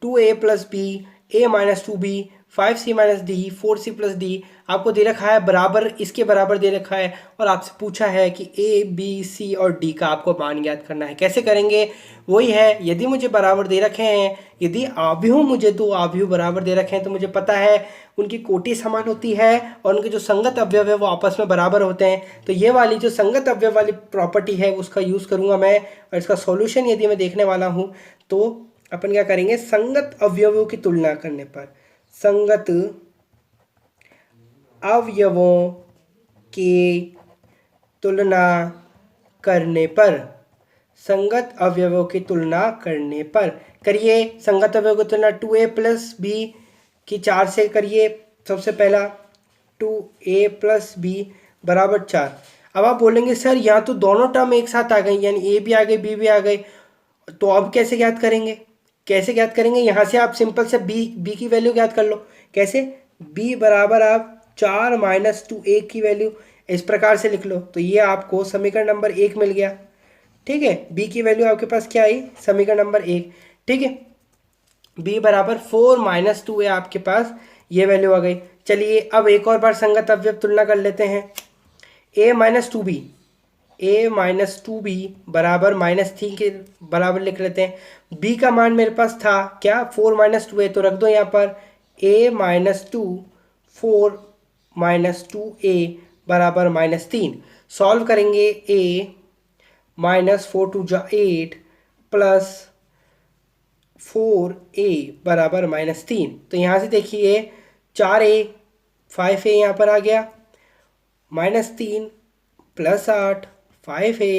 2a + b, a - 2b, 5c - d, 4c + d। आपको दे रखा है बराबर, इसके बराबर दे रखा है और आपसे पूछा है कि a, b, c और d का आपको मान ज्ञात करना है। कैसे करेंगे, वही है, यदि मुझे बराबर दे रखे हैं, यदि आव्यूह मुझे दो आव्यूह बराबर दे रखे हैं तो मुझे पता है उनकी कोटि समान होती है और उनके जो संगत अवयव है वो आपस में बराबर होते हैं। तो ये वाली जो संगत अवयव वाली प्रॉपर्टी है उसका यूज़ करूँगा मैं, और इसका सॉल्यूशन यदि मैं देखने वाला हूँ तो अपन क्या करेंगे, संगत अवयवों की तुलना करने पर, संगत अवयवों की तुलना करने पर, संगत अवयवों की तुलना करने पर करिए। संगत अवयवों की तुलना 2a + b की 4 से करिए। सबसे पहला 2a + b बराबर 4। अब आप बोलेंगे सर यहाँ तो दोनों टर्म एक साथ आ गई, यानी a भी आ गई b भी आ गई, तो अब कैसे ज्ञात करेंगे, कैसे ज्ञात करेंगे। यहाँ से आप सिंपल से b की वैल्यू ज्ञात कर लो। कैसे, b बराबर आप 4 - 2a की वैल्यू इस प्रकार से लिख लो, तो ये आपको समीकरण नंबर 1 मिल गया। ठीक है, b की वैल्यू आपके पास क्या आई, समीकरण नंबर 1। ठीक है, b बराबर 4 - 2a आपके पास ये वैल्यू आ गई। चलिए अब एक और बार संगत अवयव तुलना कर लेते हैं। a - 2b, a - 2b बराबर -3 के बराबर लिख लेते हैं। b का मान मेरे पास था क्या, 4 - 2a, तो रख दो यहाँ पर a - 2, 4 - 2a बराबर -3। सॉल्व करेंगे, a -4 × 2 = 8 प्लस 4a बराबर -3। तो यहाँ से देखिए 4a 5a यहाँ पर आ गया, -3 + 8 5a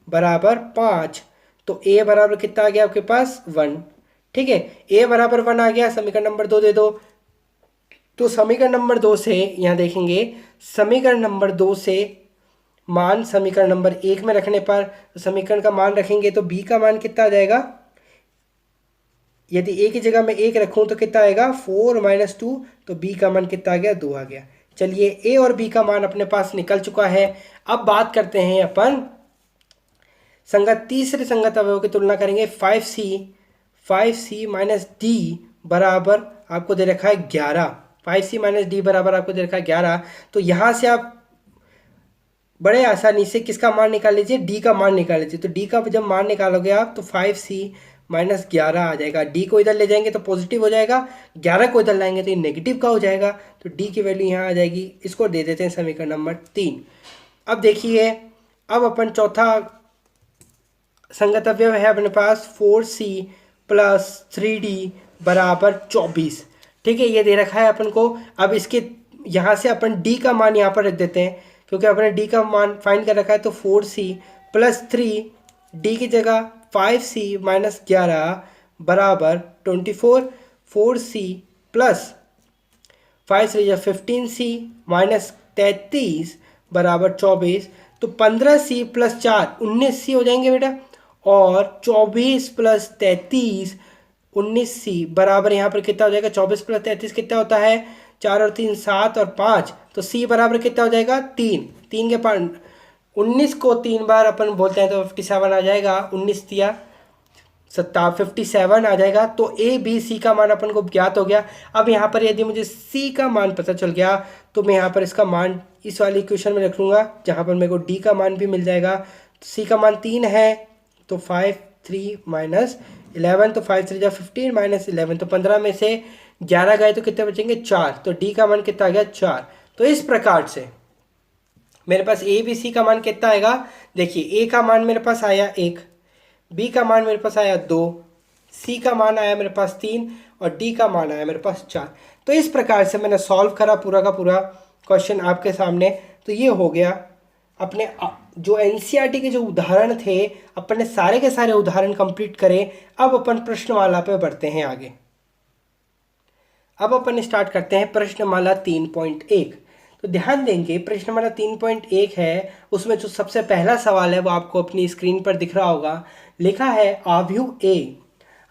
बराबर 5। तो a बराबर कितना आ गया आपके पास 1। ठीक है, a बराबर 1 आ गया, समीकरण नंबर 2 दे दो। तो समीकरण नंबर 2 से यहाँ देखेंगे, समीकरण नंबर 2 से मान समीकरण नंबर 1 में रखने पर, तो समीकरण का मान रखेंगे तो b का मान कितना आ जाएगा, यदि a की जगह मैं 1 रखूं तो कितना आएगा 4 - 2, तो b का मान कितना आ गया 2 आ गया। चलिए a और b का मान अपने पास निकल चुका है। अब बात करते हैं अपन तीसरे संगत अवयव की तुलना करेंगे। 5c - d बराबर आपको दे रखा है 11, 5c - d बराबर आपको दे रखा है 11। तो यहाँ से आप बड़े आसानी से किसका मान निकाल लीजिए, d का मान निकाल लीजिए। तो d का जब मान निकालोगे आप तो 5c - 11 आ जाएगा। d को इधर ले जाएंगे तो पॉजिटिव हो जाएगा, 11 को इधर लाएंगे तो ये नेगेटिव का हो जाएगा। तो d की वैल्यू यहाँ आ जाएगी। इसको दे देते हैं समीकरण नंबर 3। अब देखिए, अब अपन चौथा संगत अवयव है अपने पास 4c + 3d बराबर 24। ठीक है, ये दे रखा है अपन को। अब इसके यहाँ से अपन d का मान यहाँ पर रख देते हैं, क्योंकि अपने d का मान फाइंड कर रखा है। तो 4c + 3, d की जगह 5c - 11 बराबर 24, 4c + 5 3 = 15c - 33 बराबर 24। तो 15c + 4 19c हो जाएंगे बेटा, और 24 + 33 19c बराबर यहाँ पर कितना हो जाएगा, 24 + 33 कितना होता है, 4 और 3 7 और 5, तो c बराबर कितना हो जाएगा 3। 3 के 19 को 3 बार अपन बोलते हैं तो 57 आ जाएगा। 19 दिया 57 आ जाएगा। तो ए बी सी का मान अपन को ज्ञात हो गया। अब यहाँ पर यदि मुझे सी का मान पता चल गया तो मैं यहाँ पर इसका मान इस वाली इक्वेशन में रख लूँगा, जहाँ पर मेरे को डी का मान भी मिल जाएगा। सी का मान 3 है तो 5 3 माइनस 11, तो 5 3 जा 15 माइनस 11, तो 15 में से 11 गए तो कितने बचेंगे 4, तो डी का मान कितना आ गया 4। तो इस प्रकार से मेरे पास ए बी सी का मान कितना आएगा, देखिए ए का मान मेरे पास आया 1, बी का मान मेरे पास आया 2, सी का मान आया मेरे पास 3 और डी का मान आया मेरे पास 4। तो इस प्रकार से मैंने सॉल्व करा पूरा का पूरा क्वेश्चन आपके सामने। तो ये हो गया अपने जो एनसीईआरटी के जो उदाहरण थे, अपन ने सारे के सारे उदाहरण कंप्लीट करे। अब अपन प्रश्नमाला पे बढ़ते हैं आगे। अब अपन स्टार्ट करते हैं प्रश्नमाला 3.1। तो ध्यान देंगे प्रश्नमाला 3.1 है, उसमें जो सबसे पहला सवाल है वो आपको अपनी स्क्रीन पर दिख रहा होगा। लिखा है आव्यूह ए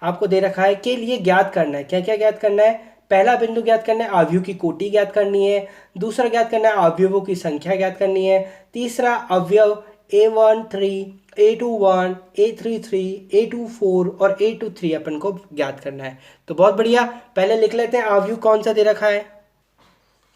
आपको दे रखा है के लिए ज्ञात करना है। क्या क्या ज्ञात करना है, पहला बिंदु ज्ञात करना है, आव्यूह की कोटि ज्ञात करनी है। दूसरा ज्ञात करना है अवयवों की संख्या ज्ञात करनी है। तीसरा अवयव A13 A21 A33 A24 और A23 अपन को ज्ञात करना है। तो बहुत बढ़िया, पहले लिख लेते हैं आव्यूह कौन सा दे रखा है।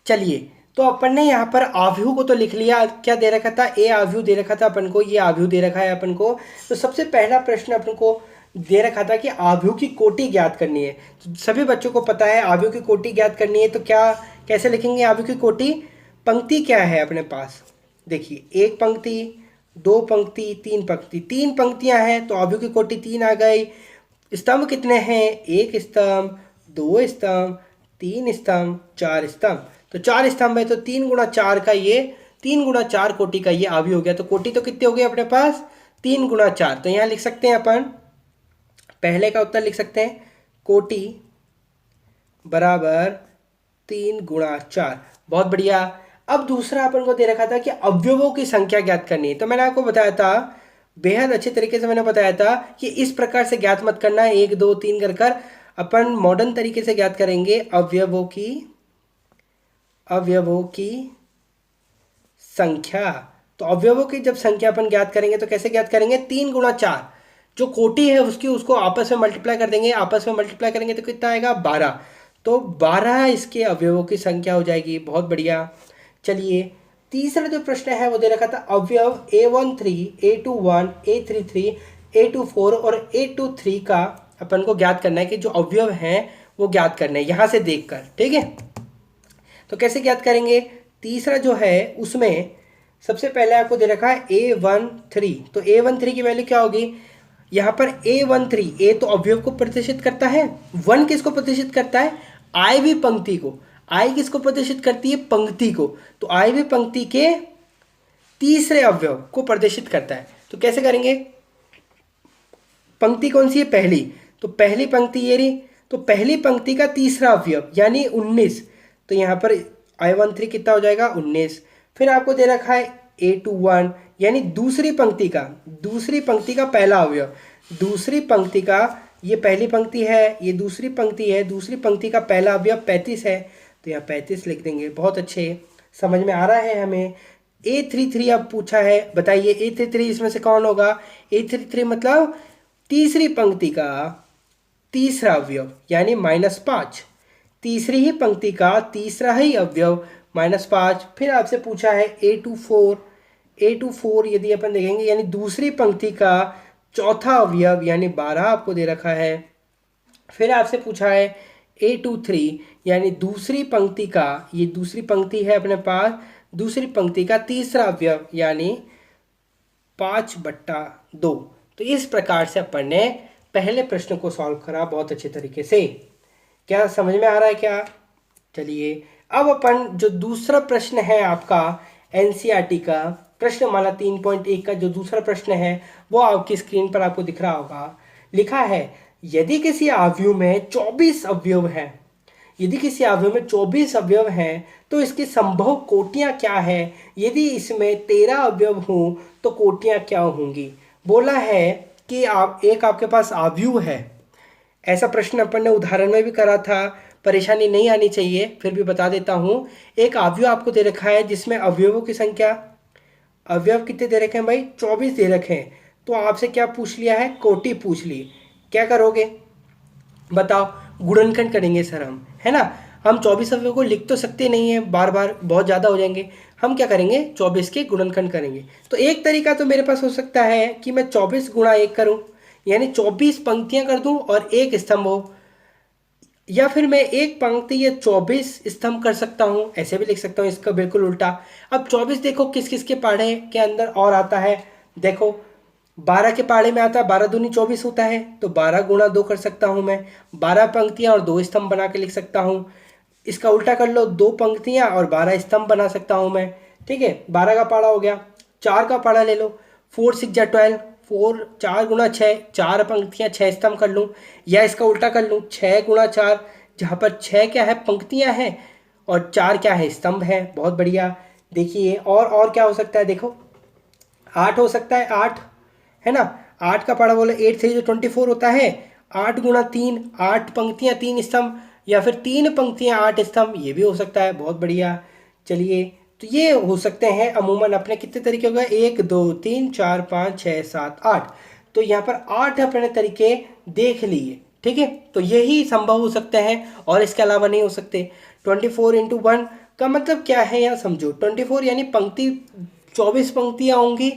चलिए, तो अपन ने यहाँ पर आव्यूह को तो लिख लिया। क्या दे रखा था, ए आव्यूह दे रखा था अपन को, ये आव्यूह दे रखा है अपन को। तो सबसे पहला प्रश्न अपन को दे रखा था कि आव्यूह की कोटि ज्ञात करनी है। तो सभी बच्चों को पता है आव्यूह की कोटि ज्ञात करनी है। तो क्या कैसे लिखेंगे आव्यूह की कोटि, पंक्ति क्या है अपने पास, देखिए एक पंक्ति, दो पंक्ति, तीन पंक्ति, तीन पंक्तियां हैं तो आव्यूह की कोटि 3 आ गई। स्तंभ कितने हैं, एक स्तंभ, दो स्तंभ, तीन स्तंभ, 4 स्तंभ। तो 4 स्तंभ है तो 3 गुणा 4 का ये 3 गुणा 4 कोटि का ये आव्यूह हो गया। तो कोटि तो कितने हो गए अपने पास, 3 गुणा 4। तो यहाँ लिख सकते हैं अपन, पहले का उत्तर लिख सकते हैं कोटि बराबर 3 गुणा 4। बहुत बढ़िया। अब दूसरा अपन को दे रखा था कि अवयवों की संख्या ज्ञात करनी है। तो मैंने आपको बताया था, बेहद अच्छे तरीके से मैंने बताया था कि इस प्रकार से ज्ञात मत करना है 1 2 3 कर कर, अपन मॉडर्न तरीके से ज्ञात करेंगे अवयवों की संख्या। तो अवयवों की जब संख्या अपन ज्ञात करेंगे तो कैसे ज्ञात करेंगे, 3 गुणा 4, जो कोटि है उसकी उसको आपस में मल्टीप्लाई कर देंगे। आपस में मल्टीप्लाई करेंगे तो कितना आएगा 12। तो 12 इसके अवयवों की संख्या हो जाएगी। बहुत बढ़िया। चलिए, तीसरा जो प्रश्न है वो दे रखा था अवयव A13 A21 A33 A24 और A23 का अपन को ज्ञात करना है कि जो अवयव हैं वो ज्ञात करना है यहाँ से देखकर, ठीक है। तो कैसे ज्ञात करेंगे, तीसरा जो है उसमें सबसे पहले आपको दे रखा है A13। तो A13 की वैल्यू क्या होगी, यहाँ पर A13, ए तो अवयव को प्रदर्शित करता है, 1 किसको प्रदर्शित करता है, आई भी पंक्ति को। आई किसको प्रदर्शित करती है, पंक्ति को। तो आई भी पंक्ति के तीसरे अवयव को प्रदर्शित करता है। तो कैसे करेंगे, पंक्ति कौन सी है, पहली, तो पहली पंक्ति ये रही, तो पहली पंक्ति का तीसरा अवयव यानी 19। तो यहाँ पर I13 कितना हो जाएगा 19। फिर आपको दे रखा है A21 यानी दूसरी पंक्ति का पहला अवयव, दूसरी पंक्ति का, ये पहली पंक्ति है, ये दूसरी पंक्ति है, दूसरी पंक्ति का पहला अवयव 35 है। तो यहाँ 35 लिख देंगे। बहुत अच्छे, समझ में आ रहा है हमें। A33 अब पूछा है, बताइए A33 इसमें से कौन होगा, A33 मतलब तीसरी पंक्ति का तीसरा अवयव यानी -5, तीसरी ही पंक्ति का तीसरा ही अवयव -5। फिर आपसे पूछा है A24 यदि अपन देखेंगे यानी दूसरी पंक्ति का चौथा अवयव यानी 12 आपको दे रखा है। फिर आपसे पूछा है A23 यानी दूसरी पंक्ति का, ये दूसरी पंक्ति है अपने पास, दूसरी पंक्ति का तीसरा अवयव यानी 5/2। तो इस प्रकार से अपन ने पहले प्रश्न को सॉल्व करा बहुत अच्छे तरीके से। क्या समझ में आ रहा है क्या। चलिए, अब अपन जो दूसरा प्रश्न है आपका एनसीईआरटी का प्रश्नमाला 3.1 का जो दूसरा प्रश्न है वो आपकी स्क्रीन पर आपको दिख रहा होगा। लिखा है यदि किसी आव्यूह में 24 अवयव हैं, यदि किसी आव्यूह में 24 अवयव हैं तो इसकी संभव कोटियां क्या है, यदि इसमें 13 अवयव हों तो कोटियां क्या होंगी। बोला है कि एक आपके पास आव्यूह है, ऐसा प्रश्न अपन ने उदाहरण में भी करा था, परेशानी नहीं आनी चाहिए, फिर भी बता देता हूँ। एक आव्यूह आपको दे रखा है जिसमें अवयवों की संख्या, अवयव कितने दे रखे हैं भाई, 24 दे रखे हैं। तो आपसे क्या पूछ लिया है, कोटि पूछ ली। क्या करोगे बताओ? गुणनखंड करेंगे सर हम, है ना। हम 24 अवयव को लिख तो सकते नहीं है बार बार, बहुत ज़्यादा हो जाएंगे। हम क्या करेंगे, 24 के गुणनखंड करेंगे। तो एक तरीका तो मेरे पास हो सकता है कि मैं 24 गुणा 1 करूं, यानी 24 पंक्तियां कर दूं और एक स्तंभ हो। या फिर मैं एक पंक्ति या 24 स्तंभ कर सकता हूँ, ऐसे भी लिख सकता हूँ, इसका बिल्कुल उल्टा। अब 24 देखो किस किस के पहाड़े के अंदर और आता है, देखो 12 के पहाड़े में आता है, 12 दूनी 24 होता है, तो 12 गुणा 2 कर सकता हूँ मैं। 12 पंक्तियाँ और 2 स्तंभ बना के लिख सकता हूँ। इसका उल्टा कर लो, 2 पंक्तियाँ और 12 स्तंभ बना सकता हूँ मैं। ठीक है, 12 का पहाड़ा हो गया। 4 का पहाड़ा ले लो, 4 6 जा 12, 4 4 गुणा 6, 4 पंक्तियाँ 6 स्तंभ कर लूँ। या इसका उल्टा कर लूँ, 6 गुणा 4, जहाँ पर 6 क्या है, पंक्तियाँ हैं, और 4 क्या है, स्तंभ है। बहुत बढ़िया। देखिए और क्या हो सकता है, देखो 8 हो सकता है, 8, है ना। 8 का पढ़ा बोले 8 3 जो 24 होता है। 8 गुणा 3, 8 पंक्तियाँ 3 स्तंभ, या फिर 3 पंक्तियाँ 8 स्तंभ, ये भी हो सकता है। बहुत बढ़िया। चलिए, तो ये हो सकते हैं अमूमन अपने कितने तरीके हो गए, 1 2 3 4 5 6 7 8। तो यहाँ पर 8 अपने तरीके देख लिए। ठीक है, तो यही संभव हो सकते हैं और इसके अलावा नहीं हो सकते। 24 इंटू 1 का मतलब क्या है, यहाँ समझो। 24 यानी पंक्ति 24 पंक्तियाँ होंगी,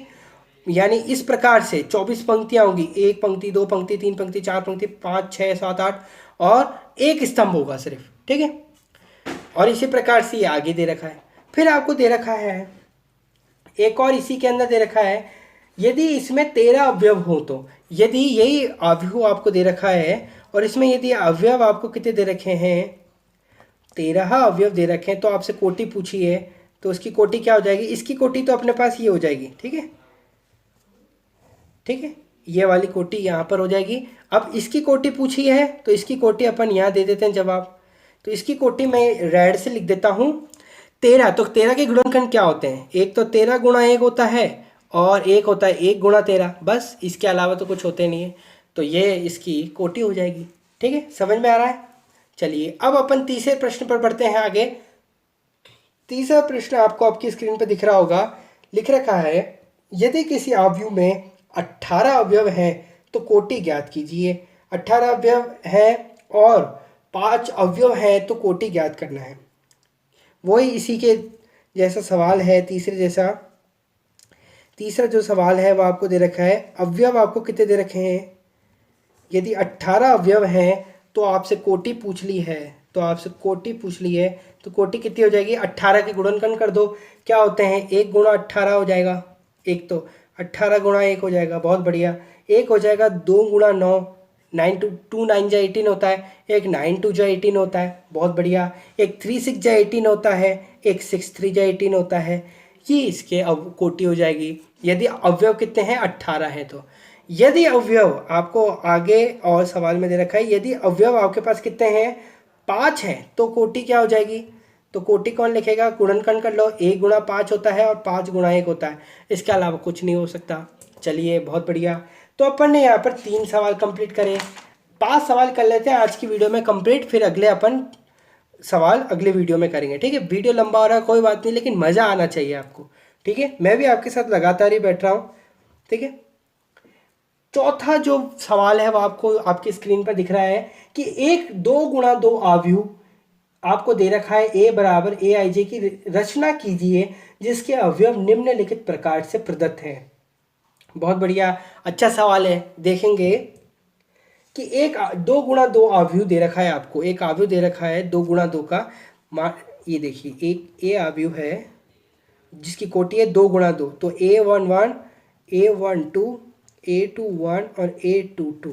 यानी इस प्रकार से 24 पंक्तियाँ होंगी, एक पंक्ति, दो पंक्ति, तीन पंक्ति, चार पंक्ति, 5 6 7 8, और एक स्तंभ होगा सिर्फ। ठीक है, और इसी प्रकार से ये आगे दे रखा है। फिर आपको दे रखा है एक और, इसी के अंदर दे रखा है, यदि इसमें 13 अवयव हो, तो यदि यही अवयव आपको दे रखा है और इसमें यदि अवयव आपको कितने दे रखे हैं, 13 अवयव दे रखे हैं, तो आपसे कोटि पूछी है, तो उसकी कोटि क्या हो जाएगी, इसकी कोटि तो अपने पास ये हो जाएगी। ठीक है, ठीक है, ये वाली कोटि यहाँ पर हो जाएगी। अब इसकी कोटि पूछी है, तो इसकी कोटि अपन यहाँ दे देते हैं जवाब। तो इसकी कोटि मैं रेड से लिख देता हूँ 13। तो 13 के गुणनखंड क्या होते हैं, एक तो 13 गुणा 1 होता है, और एक होता है 1 गुणा 13, बस इसके अलावा तो कुछ होते नहीं है। तो ये इसकी कोटि हो जाएगी। ठीक है, समझ में आ रहा है। चलिए, अब अपन तीसरे प्रश्न पर बढ़ते हैं आगे। तीसरा प्रश्न आपको आपकी स्क्रीन पर दिख रहा होगा, लिख रखा है, यदि किसी अवयव में 18 अवयव हैं तो कोटि ज्ञात कीजिए। 18 अवयव है और 5 अवयव है तो कोटि ज्ञात करना है। वही इसी के जैसा सवाल है, तीसरे जैसा। तीसरा जो सवाल है वो आपको दे रखा है, अवयव आपको कितने दे रखे हैं, यदि 18 अवयव हैं तो आपसे कोटि पूछ ली है, तो आपसे कोटि पूछ ली है, तो कोटि कितनी हो जाएगी, 18 के गुणनखंड कर दो। क्या होते हैं, 1 गुणा 18 हो जाएगा, एक तो 18 गुणा 1 हो जाएगा। बहुत बढ़िया। एक हो जाएगा 2 गुणा 9, 9 टू 9 जा 18 होता है, एक 9 2 जा 18 होता है। बहुत बढ़िया। एक 3 6 जा 18 होता है, एक 6 3 जा 18 होता है। ये इसके अब कोटि हो जाएगी, यदि अवयव कितने हैं, 18 हैं तो। यदि अवयव आपको आगे और सवाल में दे रखा है, यदि अवयव आपके पास कितने हैं, 5 हैं, तो कोटि क्या हो जाएगी, तो कोटि कौन लिखेगा, गुणनखंड कर लो, 1 गुणा 5 होता है और 5 गुणा 1 होता है, इसके अलावा कुछ नहीं हो सकता। चलिए, बहुत बढ़िया। तो अपन ने यहाँ पर 3 सवाल कंप्लीट करे, 5 सवाल कर लेते हैं आज की वीडियो में कंप्लीट, फिर अगले अपन सवाल अगले वीडियो में करेंगे। ठीक है, वीडियो लंबा हो रहा है कोई बात नहीं, लेकिन मज़ा आना चाहिए आपको। ठीक है, मैं भी आपके साथ लगातार ही बैठ रहा हूँ। ठीक है, चौथा जो सवाल है वो आपको आपकी स्क्रीन पर दिख रहा है कि 1 2 गुणा 2 अवयव आपको दे रखा है, ए बराबर ए आई जे की रचना कीजिए जिसके अवयव निम्नलिखित प्रकार से प्रदत्त हैं। बहुत बढ़िया, अच्छा सवाल है। देखेंगे कि 1 2 गुणा 2 अवयव दे रखा है आपको, एक अवयव दे रखा है 2 गुणा 2 का। ये देखिए, एक ए अवयव है जिसकी कोटि है 2 गुणा 2, तो A11 A12 A21 और A22,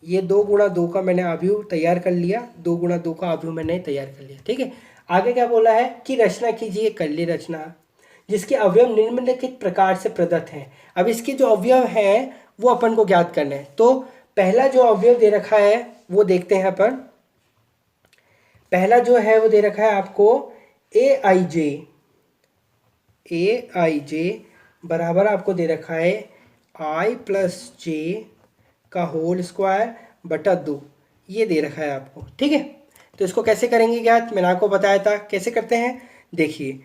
ये 2 गुणा 2 का मैंने अवयव तैयार कर लिया, 2 गुणा 2 का अवयव मैंने तैयार कर लिया। ठीक है, आगे क्या बोला है कि रचना कीजिए, कर ली रचना, जिसके अवयव निम्नलिखित प्रकार से प्रदत्त हैं। अब इसके जो अवयव हैं वो अपन को ज्ञात करना है। तो पहला जो अवयव दे रखा है वो देखते हैं अपन। पहला जो है वो दे रखा है आपको ए आई जे बराबर आपको दे रखा है आई प्लस जे का होल स्क्वायर बटा 2, ये दे रखा है आपको। ठीक है, तो इसको कैसे करेंगे ज्ञात, मैंने आपको बताया था कैसे करते हैं। देखिए,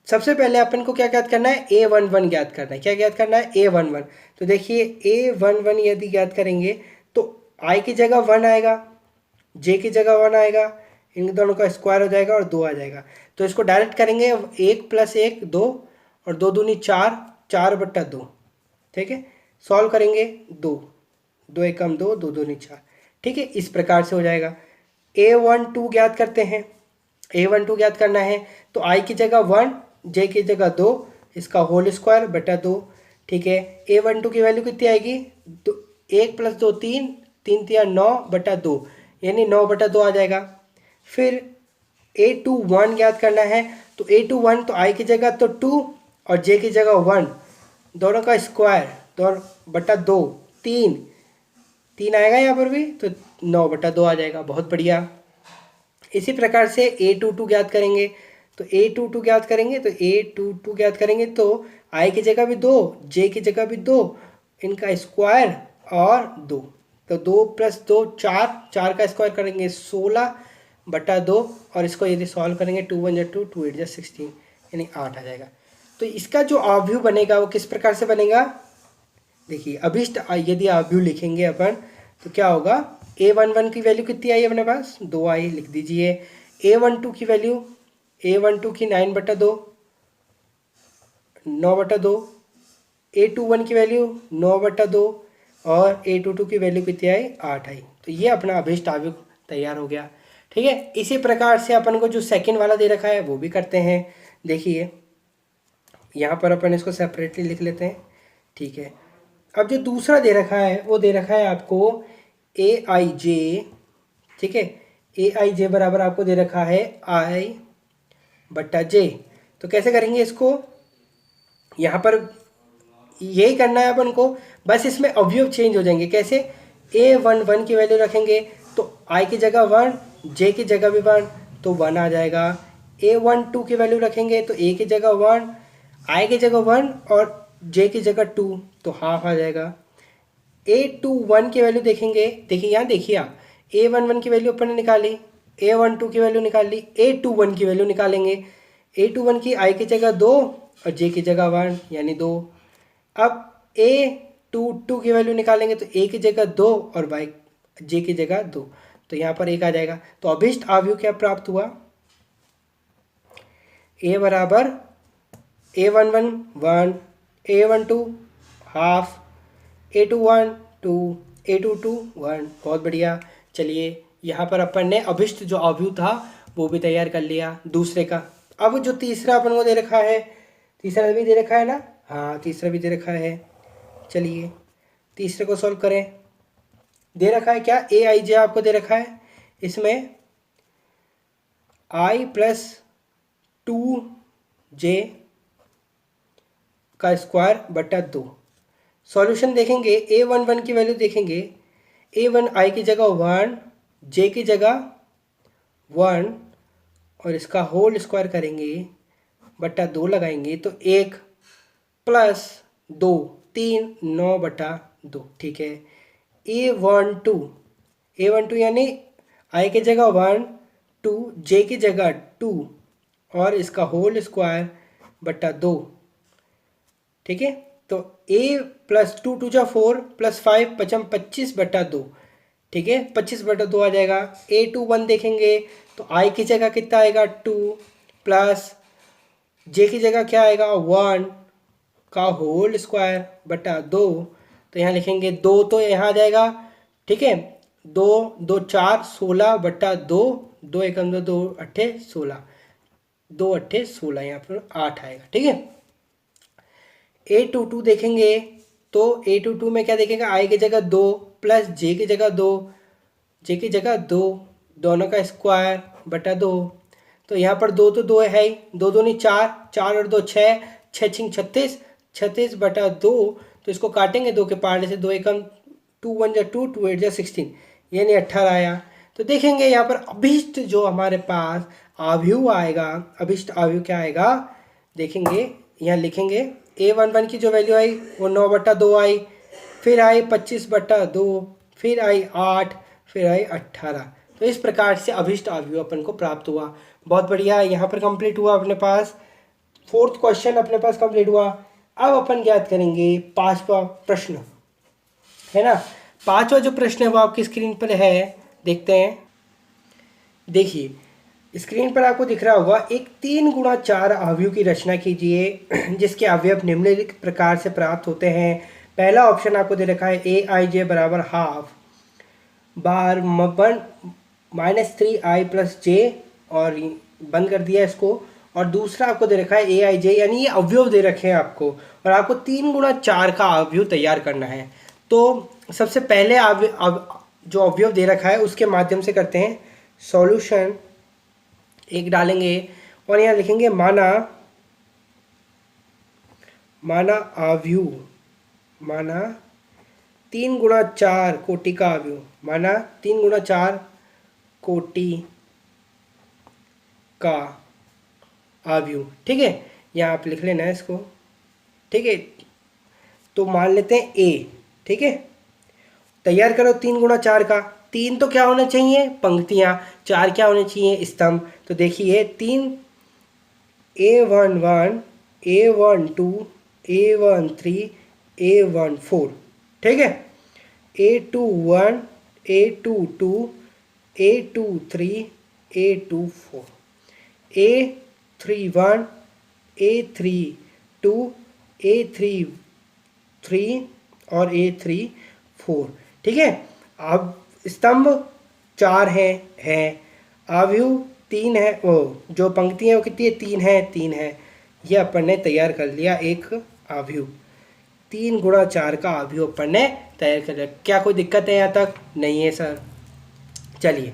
सबसे पहले अपन को क्या ज्ञात करना है, A11 ज्ञात करना है। क्या ज्ञात करना है, A11। तो देखिए, A11 यदि ज्ञात करेंगे तो आई की जगह 1 आएगा, जे की जगह 1 आएगा, इन दोनों का स्क्वायर हो जाएगा और 2 आ जाएगा। तो इसको डायरेक्ट करेंगे, 1 + 1 2 और 2 दूनी 4, 4/2। ठीक है, सॉल्व करेंगे 2, 2 एकम 2, 2 दूनी 4। ठीक है, इस प्रकार से हो जाएगा। A12 ज्ञात करते हैं, A12 ज्ञात करना है तो आई की जगह 1, जे की जगह 2, इसका होल स्क्वायर बटा 2। ठीक है, A12 की वैल्यू कितनी आएगी, 1 + 2 3, 3 तिया 9/2, यानी 9/2 आ जाएगा। फिर A21 ज्ञात करना है तो A21 तो आई की जगह तो 2 और जे की जगह 1, दोनों का स्क्वायर, दोनों बटा 2, 3, 3 आएगा यहाँ पर भी तो 9/2 आ जाएगा। बहुत बढ़िया। इसी प्रकार से A22 ज्ञात करेंगे तो A22 ज्ञात करेंगे तो A22 ज्ञात करेंगे तो आई की जगह भी 2, जे की जगह भी 2, इनका स्क्वायर और 2, तो 2 + 2 4, 4 का स्क्वायर करेंगे 16/2 और इसको यदि सॉल्व करेंगे 2 × 1 = 2, 2 × 8 = 16, यानी 8 आ जाएगा। तो इसका जो आव्यूह बनेगा वो किस प्रकार से बनेगा, देखिए अभिष्ट यदि आव्यूह लिखेंगे अपन तो क्या होगा, A11 की वैल्यू कितनी आई अपने पास, 2 आई, लिख दीजिए। A12 की वैल्यू, A12 की 9/2, 9/2। A21 की वैल्यू 9/2 और A22 की वैल्यू कितनी आई, 8 आई। तो ये अपना अभिष्ट आव्यूह तैयार हो गया। ठीक है, इसी प्रकार से अपन को जो सेकंड वाला दे रखा है वो भी करते हैं। देखिए यहाँ पर अपन इसको सेपरेटली लिख लेते हैं। ठीक है, अब जो दूसरा दे रखा है वो दे रखा है आपको AIJ। ठीक है, AIJ बराबर आपको दे रखा है I/J। तो कैसे करेंगे इसको, यहाँ पर यही करना है अपन को, बस इसमें अवयव चेंज हो जाएंगे। कैसे, A11 की वैल्यू रखेंगे तो I की जगह 1, J की जगह भी 1 तो 1 आ जाएगा। A12 की वैल्यू रखेंगे तो A की जगह 1, I की जगह 1 और J की जगह 2 तो हाफ आ जाएगा। A21 की वैल्यू देखेंगे, देखिए यहाँ देखिए आप, A11 की वैल्यू अपन ने निकाली, A12 की वैल्यू निकाली, A21 की वैल्यू निकालेंगे। A21 की I की जगह 2 और J की जगह 1 यानी 2। अब A22 की वैल्यू निकालेंगे तो A की जगह 2 और J की जगह 2, तो यहाँ पर 1 आ जाएगा। तो अभिष्ट आव्यूह क्या प्राप्त हुआ, A बराबर A11 1, A12 half, A21 2, A22 1। बहुत बढ़िया। चलिए यहाँ पर अपन ने अभिष्ट जो आव्यूह था वो भी तैयार कर लिया दूसरे का। अब जो तीसरा अपन को दे रखा है, तीसरा भी दे रखा है ना, हाँ तीसरा भी दे रखा है। चलिए तीसरे को सॉल्व करें। दे रखा है क्या, AIJ आपको दे रखा है, इसमें I + 2J का स्क्वायर बटा 2। सॉल्यूशन देखेंगे, A11 की वैल्यू देखेंगे, A1 I की जगह 1, J की जगह 1 और इसका होल स्क्वायर करेंगे बटा 2 लगाएंगे तो 1 + 2 3, 9/2। ठीक है, A12 यानी I की जगह 1 2, J की जगह 2 और इसका होल स्क्वायर बटा 2। ठीक है, तो A + 2 2 4 + 5 5 25/2। ठीक है, 25/2 आ जाएगा। A21 देखेंगे तो I की जगह कितना आएगा 2 प्लस J की जगह क्या आएगा 1 का होल स्क्वायर बटा 2। तो यहाँ लिखेंगे 2 तो यहाँ आ जाएगा। ठीक है, 2 2 4 16/2, 2 एकम 2 2 अट्ठे 16, 2 अट्ठे 16, यहाँ पर 8 आएगा। ठीक है, A22 देखेंगे तो A22 में क्या देखेंगे, I की जगह 2 प्लस J की जगह 2, J की जगह 2, दोनों का स्क्वायर बटा 2। तो यहाँ पर 2 तो 2 है ही, 2 दूनी 4, 4 और 2 6, 6 छिंग 36, 36/2। तो इसको काटेंगे 2 के पार्ट से, 2 एकम 2 1 = 2, 2 8 = 16, यानी 18 आया। तो देखेंगे यहाँ पर अभिष्ट जो हमारे पास आव्यूह आएगा, अभिष्ट आव्यूह क्या आएगा देखेंगे, यहाँ लिखेंगे A11 की जो वैल्यू आई वो 9/2 आई, फिर आई 25/2, फिर आई 8, फिर आई 18। तो इस प्रकार से अभिष्ट आव्यूह अपन को प्राप्त हुआ। बहुत बढ़िया, यहाँ पर कंप्लीट हुआ अपने पास, 4th क्वेश्चन अपने पास कंप्लीट हुआ। अब अपन ज्ञात करेंगे 5वां प्रश्न, है ना। पांचवा जो प्रश्न है वो आपकी स्क्रीन पर है, देखते हैं। देखिए स्क्रीन पर आपको दिख रहा होगा, एक 3 गुणा 4 अवयव की रचना कीजिए जिसके अवयव निम्नलिखित प्रकार से प्राप्त होते हैं। पहला ऑप्शन आपको दे रखा है ए आई जे बराबर हाफ बार वन -3i+j, और बंद कर दिया इसको। और दूसरा आपको दे रखा है ए आई जे, यानी ये अवयव दे रखे हैं आपको, और आपको 3 गुणा 4 का अवयव तैयार करना है। तो सबसे पहले जो अवयव दे रखा है उसके माध्यम से करते हैं सॉल्यूशन। एक डालेंगे और यहाँ लिखेंगे माना अवयव, माना 3 गुणा 4 कोटि का अवयव, माना 3 गुणा 4 कोटि का अवयव। ठीक है, यहाँ आप लिख लेना है इसको। ठीक है, तो मान लेते हैं ए। ठीक है, तैयार करो 3 गुणा 4 का। 3 तो क्या होना चाहिए, पंक्तियाँ। 4 क्या होने चाहिए, स्तंभ। तो देखिए 3 A11 A12 A13 A14, ठीक है। A21 A22 A23 A24 A31 A32 A33 और A34। ठीक है, अब स्तंभ 4 हैं, अवयव 3 है, ओ जो पंक्ति है वो कितनी है, 3 है। ये अपन ने तैयार कर लिया एक अवयव, 3 गुणा 4 का अवयव अपन ने तैयार कर लिया। क्या कोई दिक्कत है यहाँ तक? नहीं है सर। चलिए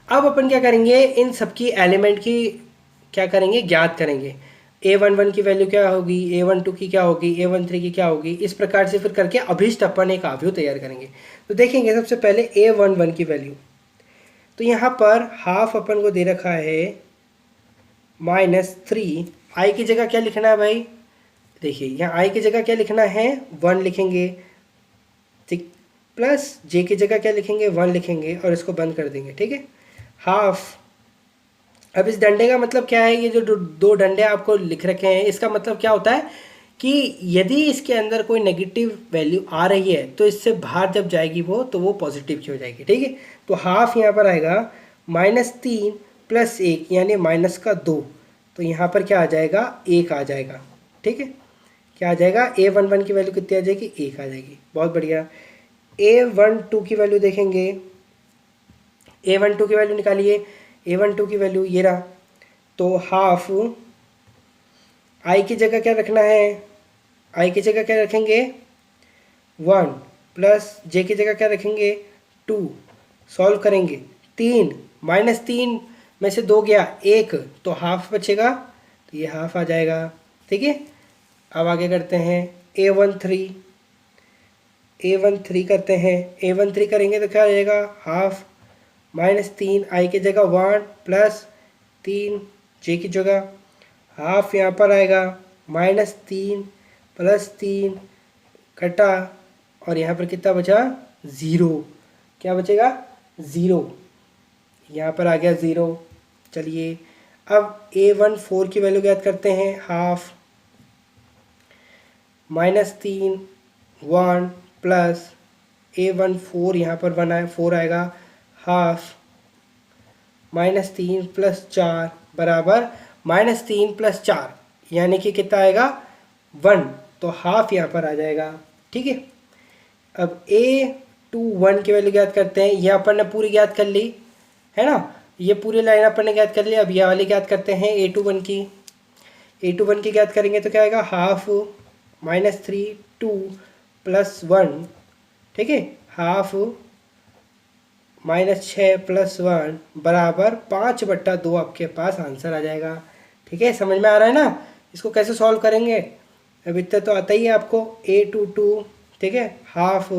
अब अपन क्या करेंगे, इन सबकी एलिमेंट की क्या करेंगे, ज्ञात करेंगे। A11 की वैल्यू क्या होगी, A12 की क्या होगी, A13 की क्या होगी, इस प्रकार से फिर करके अभीष्ट अपन एक अवयव तैयार करेंगे। तो देखेंगे सबसे पहले A11 की वैल्यू। तो यहाँ पर हाफ अपन को दे रखा है -3, आई की जगह क्या लिखना है भाई, देखिए यहाँ आई की जगह क्या लिखना है, 1 लिखेंगे, ठीक, प्लस जे की जगह क्या लिखेंगे, 1 लिखेंगे, और इसको बंद कर देंगे। ठीक है, हाफ। अब इस डंडे का मतलब क्या है, ये जो दो डंडे आपको लिख रखे हैं, इसका मतलब क्या होता है कि यदि इसके अंदर कोई नेगेटिव वैल्यू आ रही है तो इससे बाहर जब जाएगी वो, तो वो पॉजिटिव की हो जाएगी। ठीक है, तो हाफ यहाँ पर आएगा -3 + 1 यानी -2। तो यहाँ पर क्या आ जाएगा, 1 आ जाएगा। ठीक है, क्या आ जाएगा, A11 की वैल्यू कितनी आ जाएगी, 1 आ जाएगी। बहुत बढ़िया। A12 की वैल्यू देखेंगे, A12 की वैल्यू निकालिए। A12 की वैल्यू ये रहा। तो हाफ, आई की जगह क्या रखना है, आई की जगह क्या रखेंगे, 1, प्लस जे की जगह क्या रखेंगे, 2। सॉल्व करेंगे, 3 -3 में से 2 गया, 1, तो हाफ बचेगा, तो ये हाफ आ जाएगा। ठीक है, अब आगे करते हैं A13 करते हैं। A13 करेंगे तो क्या आ जाएगा, हाफ -3, आई की जगह 1 प्लस 3 जे की जगह, हाफ यहाँ पर आएगा -3 + 3 कटा, और यहाँ पर कितना बचा, 0। क्या बचेगा, 0। यहाँ पर आ गया 0। चलिए अब A14 की वैल्यू ज्ञात करते हैं। हाफ -3 1 प्लस A14 यहाँ पर बना है 4 आएगा, हाफ -3 + 4 बराबर -3 + 4 यानी कि कितना आएगा, 1। तो हाफ यहाँ पर आ जाएगा। ठीक है, अब A21 की वैल्यू ज्ञात करते हैं। ये अपन ने पूरी ज्ञात कर ली है ना, ये पूरी लाइन अपन ने ज्ञात कर ली। अब ये वाली ज्ञात करते हैं A21 की। A21 की ज्ञात करेंगे तो क्या आएगा, हाफ -3 2 + 1। ठीक है, हाफ -6 + 1 बराबर 5/2 आपके पास आंसर आ जाएगा। ठीक है, समझ में आ रहा है ना, इसको कैसे सॉल्व करेंगे, अब इतना तो आता ही है आपको। A22, ठीक है, हाफ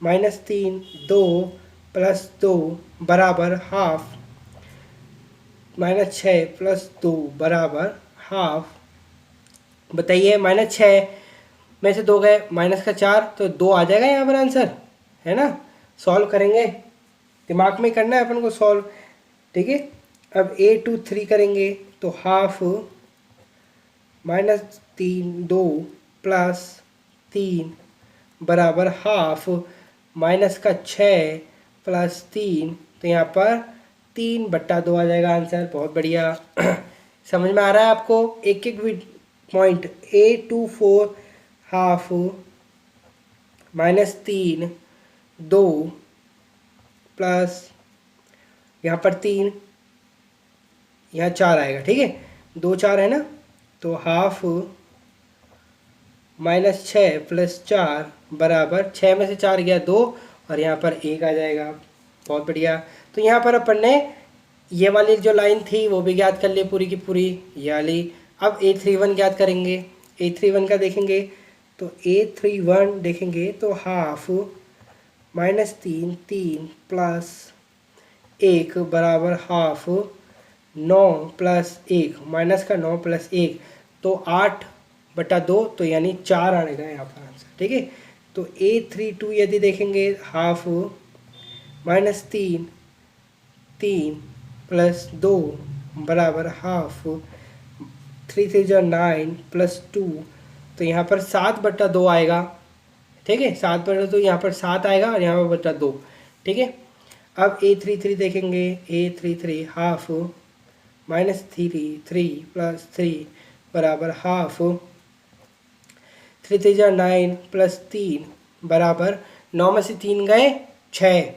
-3 2 + 2 बराबर हाफ -6 + 2 बराबर हाफ। बताइए, -6 में से 2 गए, -4, तो 2 आ जाएगा यहाँ पर आंसर, है ना। सॉल्व करेंगे, दिमाग में करना है अपन को सॉल्व। ठीक है, अब A23 करेंगे तो हाफ -3 2 + 3 बराबर हाफ माइनस का 6 प्लस 3, तो यहाँ पर 3/2 आ जाएगा आंसर। बहुत बढ़िया। समझ में आ रहा है आपको? एक एक पॉइंट। A24 हाफ -3 2 प्लस यहाँ पर 3, यहाँ 4 आएगा। ठीक है, 2 4 है ना, तो हाफ -6 प्लस 4 बराबर 6 में से 4 गया 2, और यहाँ पर 1 आ जाएगा। बहुत बढ़िया। तो यहाँ पर अपन ने ये वाली जो लाइन थी वो भी ज्ञात कर ली पूरी की पूरी, ये वाली। अब A31 ज्ञात करेंगे। A31 का देखेंगे तो A31 देखेंगे तो हाफ -3 3 प्लस 1 बराबर हाफ 9 प्लस 1, माइनस का 9 प्लस 1, तो 8/2, तो यानी 4 आएगा यहाँ पर आंसर। ठीक है, तो A32 यदि देखेंगे हाफ -3 3 प्लस 2 बराबर हाफ 3 3 जो 9 प्लस 2, तो यहाँ पर 7/2 आएगा। ठीक है, 7/2, यहाँ पर 7 आएगा और यहाँ पर /2। ठीक है, अब A33 देखेंगे। A33 हाफ -3 3 प्लस 3 बराबर हाफ 3 3 जा 9 प्लस 3 बराबर 9 में से 3 गए 6।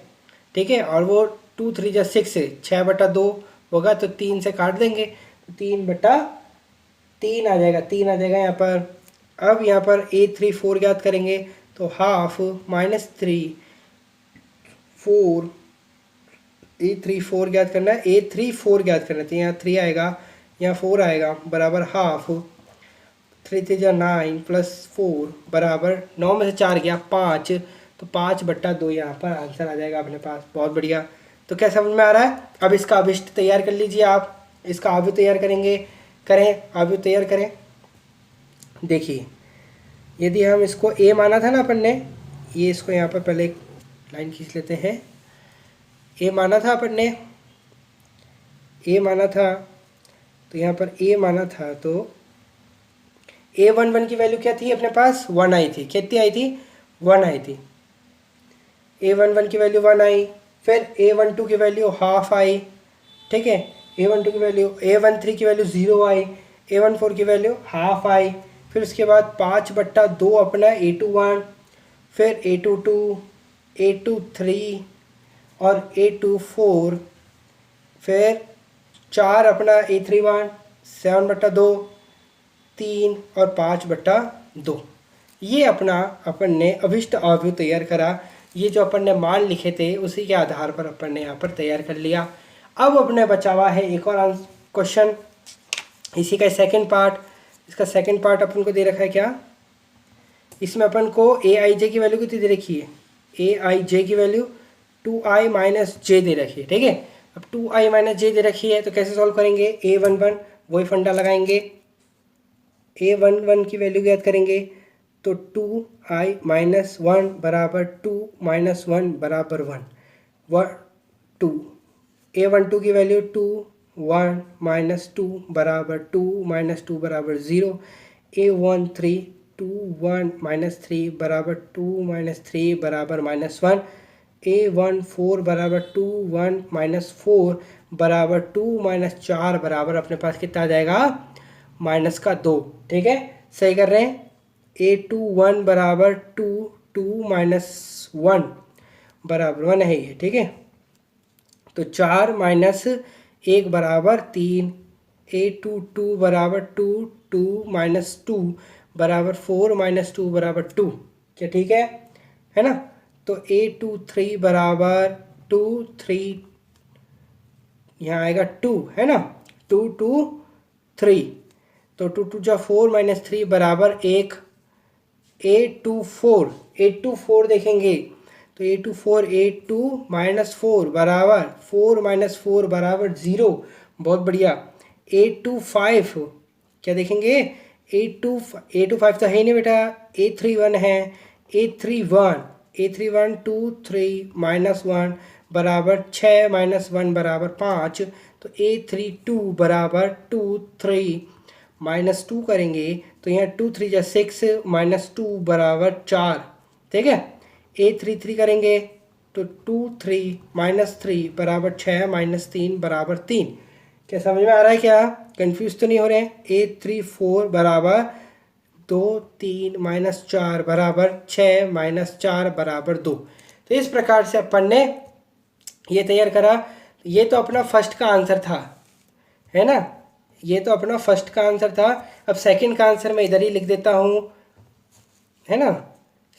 ठीक है, और वो 2 3 जा 6 है, 6/2 होगा, तो 3 से काट देंगे, तो 3/3 आ जाएगा। 3 आ जाएगा यहाँ पर। अब यहाँ पर A34 ज्ञात करेंगे तो हाफ -3 4, A34 ज्ञात करना है, A34 ज्ञात करना है, तो यहाँ 3 आएगा, यहाँ 4 आएगा, बराबर हाफ 3 3 जा 9 प्लस 4 बराबर 9 में से 4 गया 5, तो 5/2 यहाँ पर आंसर आ जाएगा अपने पास। बहुत बढ़िया। तो क्या समझ में आ रहा है? अब इसका अभिष्ट तैयार कर लीजिए आप। इसका आव्यूह तैयार करेंगे, आव्यूह तैयार करें। देखिए, यदि हम इसको A माना था ना अपन ने, ये इसको यहाँ पर पहले एक लाइन खींच लेते हैं। A माना था अपन ने, A माना था, तो यहाँ पर A माना था, तो A11 की वैल्यू क्या थी अपने पास? 1 आई थी। कितनी आई थी? 1 आई थी। A11 की वैल्यू 1 आई, फिर A12 की वैल्यू हाफ आई। ठीक है, A12 की वैल्यू, A13 की वैल्यू 0 आई, A14 की वैल्यू हाफ आई, फिर उसके बाद 5/2 अपना A21, फिर A22, A23 और A24, फिर 4 अपना A31, 7/2, 3 और 5/2। ये अपना अपन ने अभिष्ट आव्यूह तैयार करा। ये जो अपन ने मान लिखे थे उसी के आधार पर अपन ने यहाँ पर तैयार कर लिया। अब अपने बचा हुआ है एक और क्वेश्चन, इसी का सेकंड पार्ट। इसका सेकंड पार्ट अपन को दे रखा है क्या? इसमें अपन को Aij की वैल्यू कितनी दे रखी है? Aij की वैल्यू 2i माइनस जे दे रखी है। ठीक है, अब 2i माइनस जे दे रखी है, तो कैसे सॉल्व करेंगे? A11 वही फंडा लगाएंगे, A11 की वैल्यू ज्ञात करेंगे, तो 2i माइनस 1 बराबर 2 माइनस 1 बराबर 1 2। A12 की वैल्यू 2 1 माइनस 2 बराबर 2 माइनस 2 बराबर 0। A13 2 1 माइनस 3 बराबर 2 माइनस 3 बराबर -1। A14 बराबर 2 1 माइनस 4 बराबर 2 माइनस 4 बराबर अपने पास कितना आ जाएगा? -2। ठीक है, सही कर रहे हैं। A21 बराबर 2 2 माइनस 1 बराबर 1 है ये। ठीक है, तो 4 माइनस 1 बराबर 3। A22 बराबर 2 2 माइनस 2 बराबर 4 माइनस 2 बराबर 2। क्या ठीक है ना? तो A23 बराबर 2 3, यहाँ आएगा 2, है ना, 2 2 3, तो 2 2 जा 4 माइनस 3 बराबर 1। A24 देखेंगे तो A24 A2 माइनस 4 बराबर 4 माइनस 4 बराबर 0। बहुत बढ़िया। A25 क्या देखेंगे? A25 तो है ही नहीं बेटा, A31 है। A31 2 3 माइनस 1 बराबर 6 माइनस 1 बराबर 5, तो A32 बराबर 2 3 माइनस 2 करेंगे, तो यहाँ 2 3 जा 6 माइनस 2 बराबर 4। ठीक है, A33 करेंगे तो 2 3 माइनस 3 बराबर 6 माइनस 3 बराबर 3। क्या समझ में आ रहा है? क्या कंफ्यूज तो नहीं हो रहे हैं? A34 बराबर 2 3 माइनस 4 बराबर 6 माइनस 4 बराबर 2। तो इस प्रकार से अपन ने ये तैयार करा। ये तो अपना फर्स्ट का आंसर था, है ना? ये तो अपना फर्स्ट का आंसर था। अब सेकंड का आंसर मैं इधर ही लिख देता हूँ, है ना?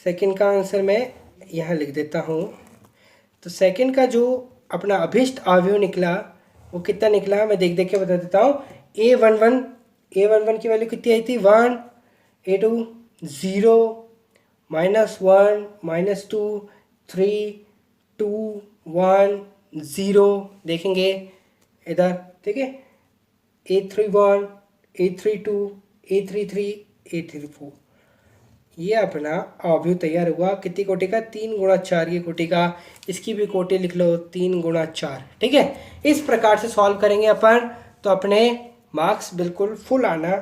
सेकंड का आंसर मैं यहाँ लिख देता हूँ। तो सेकंड का जो अपना अभिष्ट अवयव निकला वो कितना निकला, मैं देख देख के बता देता हूँ। A11 की वैल्यू कितनी आई थी? 1। A2 0 minus 1 minus 2 3 2 1 0। देखेंगे इधर, ठीक है? A31 A32 A33 A34। ये अपना अवयव तैयार हुआ। कितनी कोटि का? 3 गुणा 4 की कोटि का। इसकी भी कोटि लिख लो, 3 गुणा 4। ठीक है, इस प्रकार से सॉल्व करेंगे अपन तो अपने मार्क्स बिल्कुल फुल आना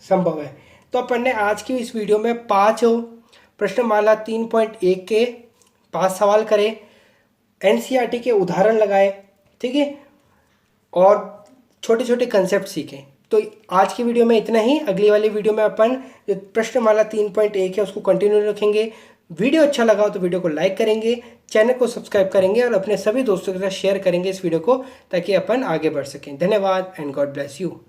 संभव है। तो अपन ने आज की इस वीडियो में 5 प्रश्नमाला 3.1 के 5 सवाल करे, एनसीईआरटी के उदाहरण लगाए, ठीक है, और छोटे छोटे कंसेप्ट सीखें। तो आज की वीडियो में इतना ही। अगली वाली वीडियो में अपन जो प्रश्नमाला 3.1 है उसको कंटिन्यू रखेंगे। वीडियो अच्छा लगा हो तो वीडियो को लाइक करेंगे, चैनल को सब्सक्राइब करेंगे और अपने सभी दोस्तों के साथ शेयर करेंगे इस वीडियो को, ताकि अपन आगे बढ़ सकें। धन्यवाद एंड गॉड ब्लेस यू।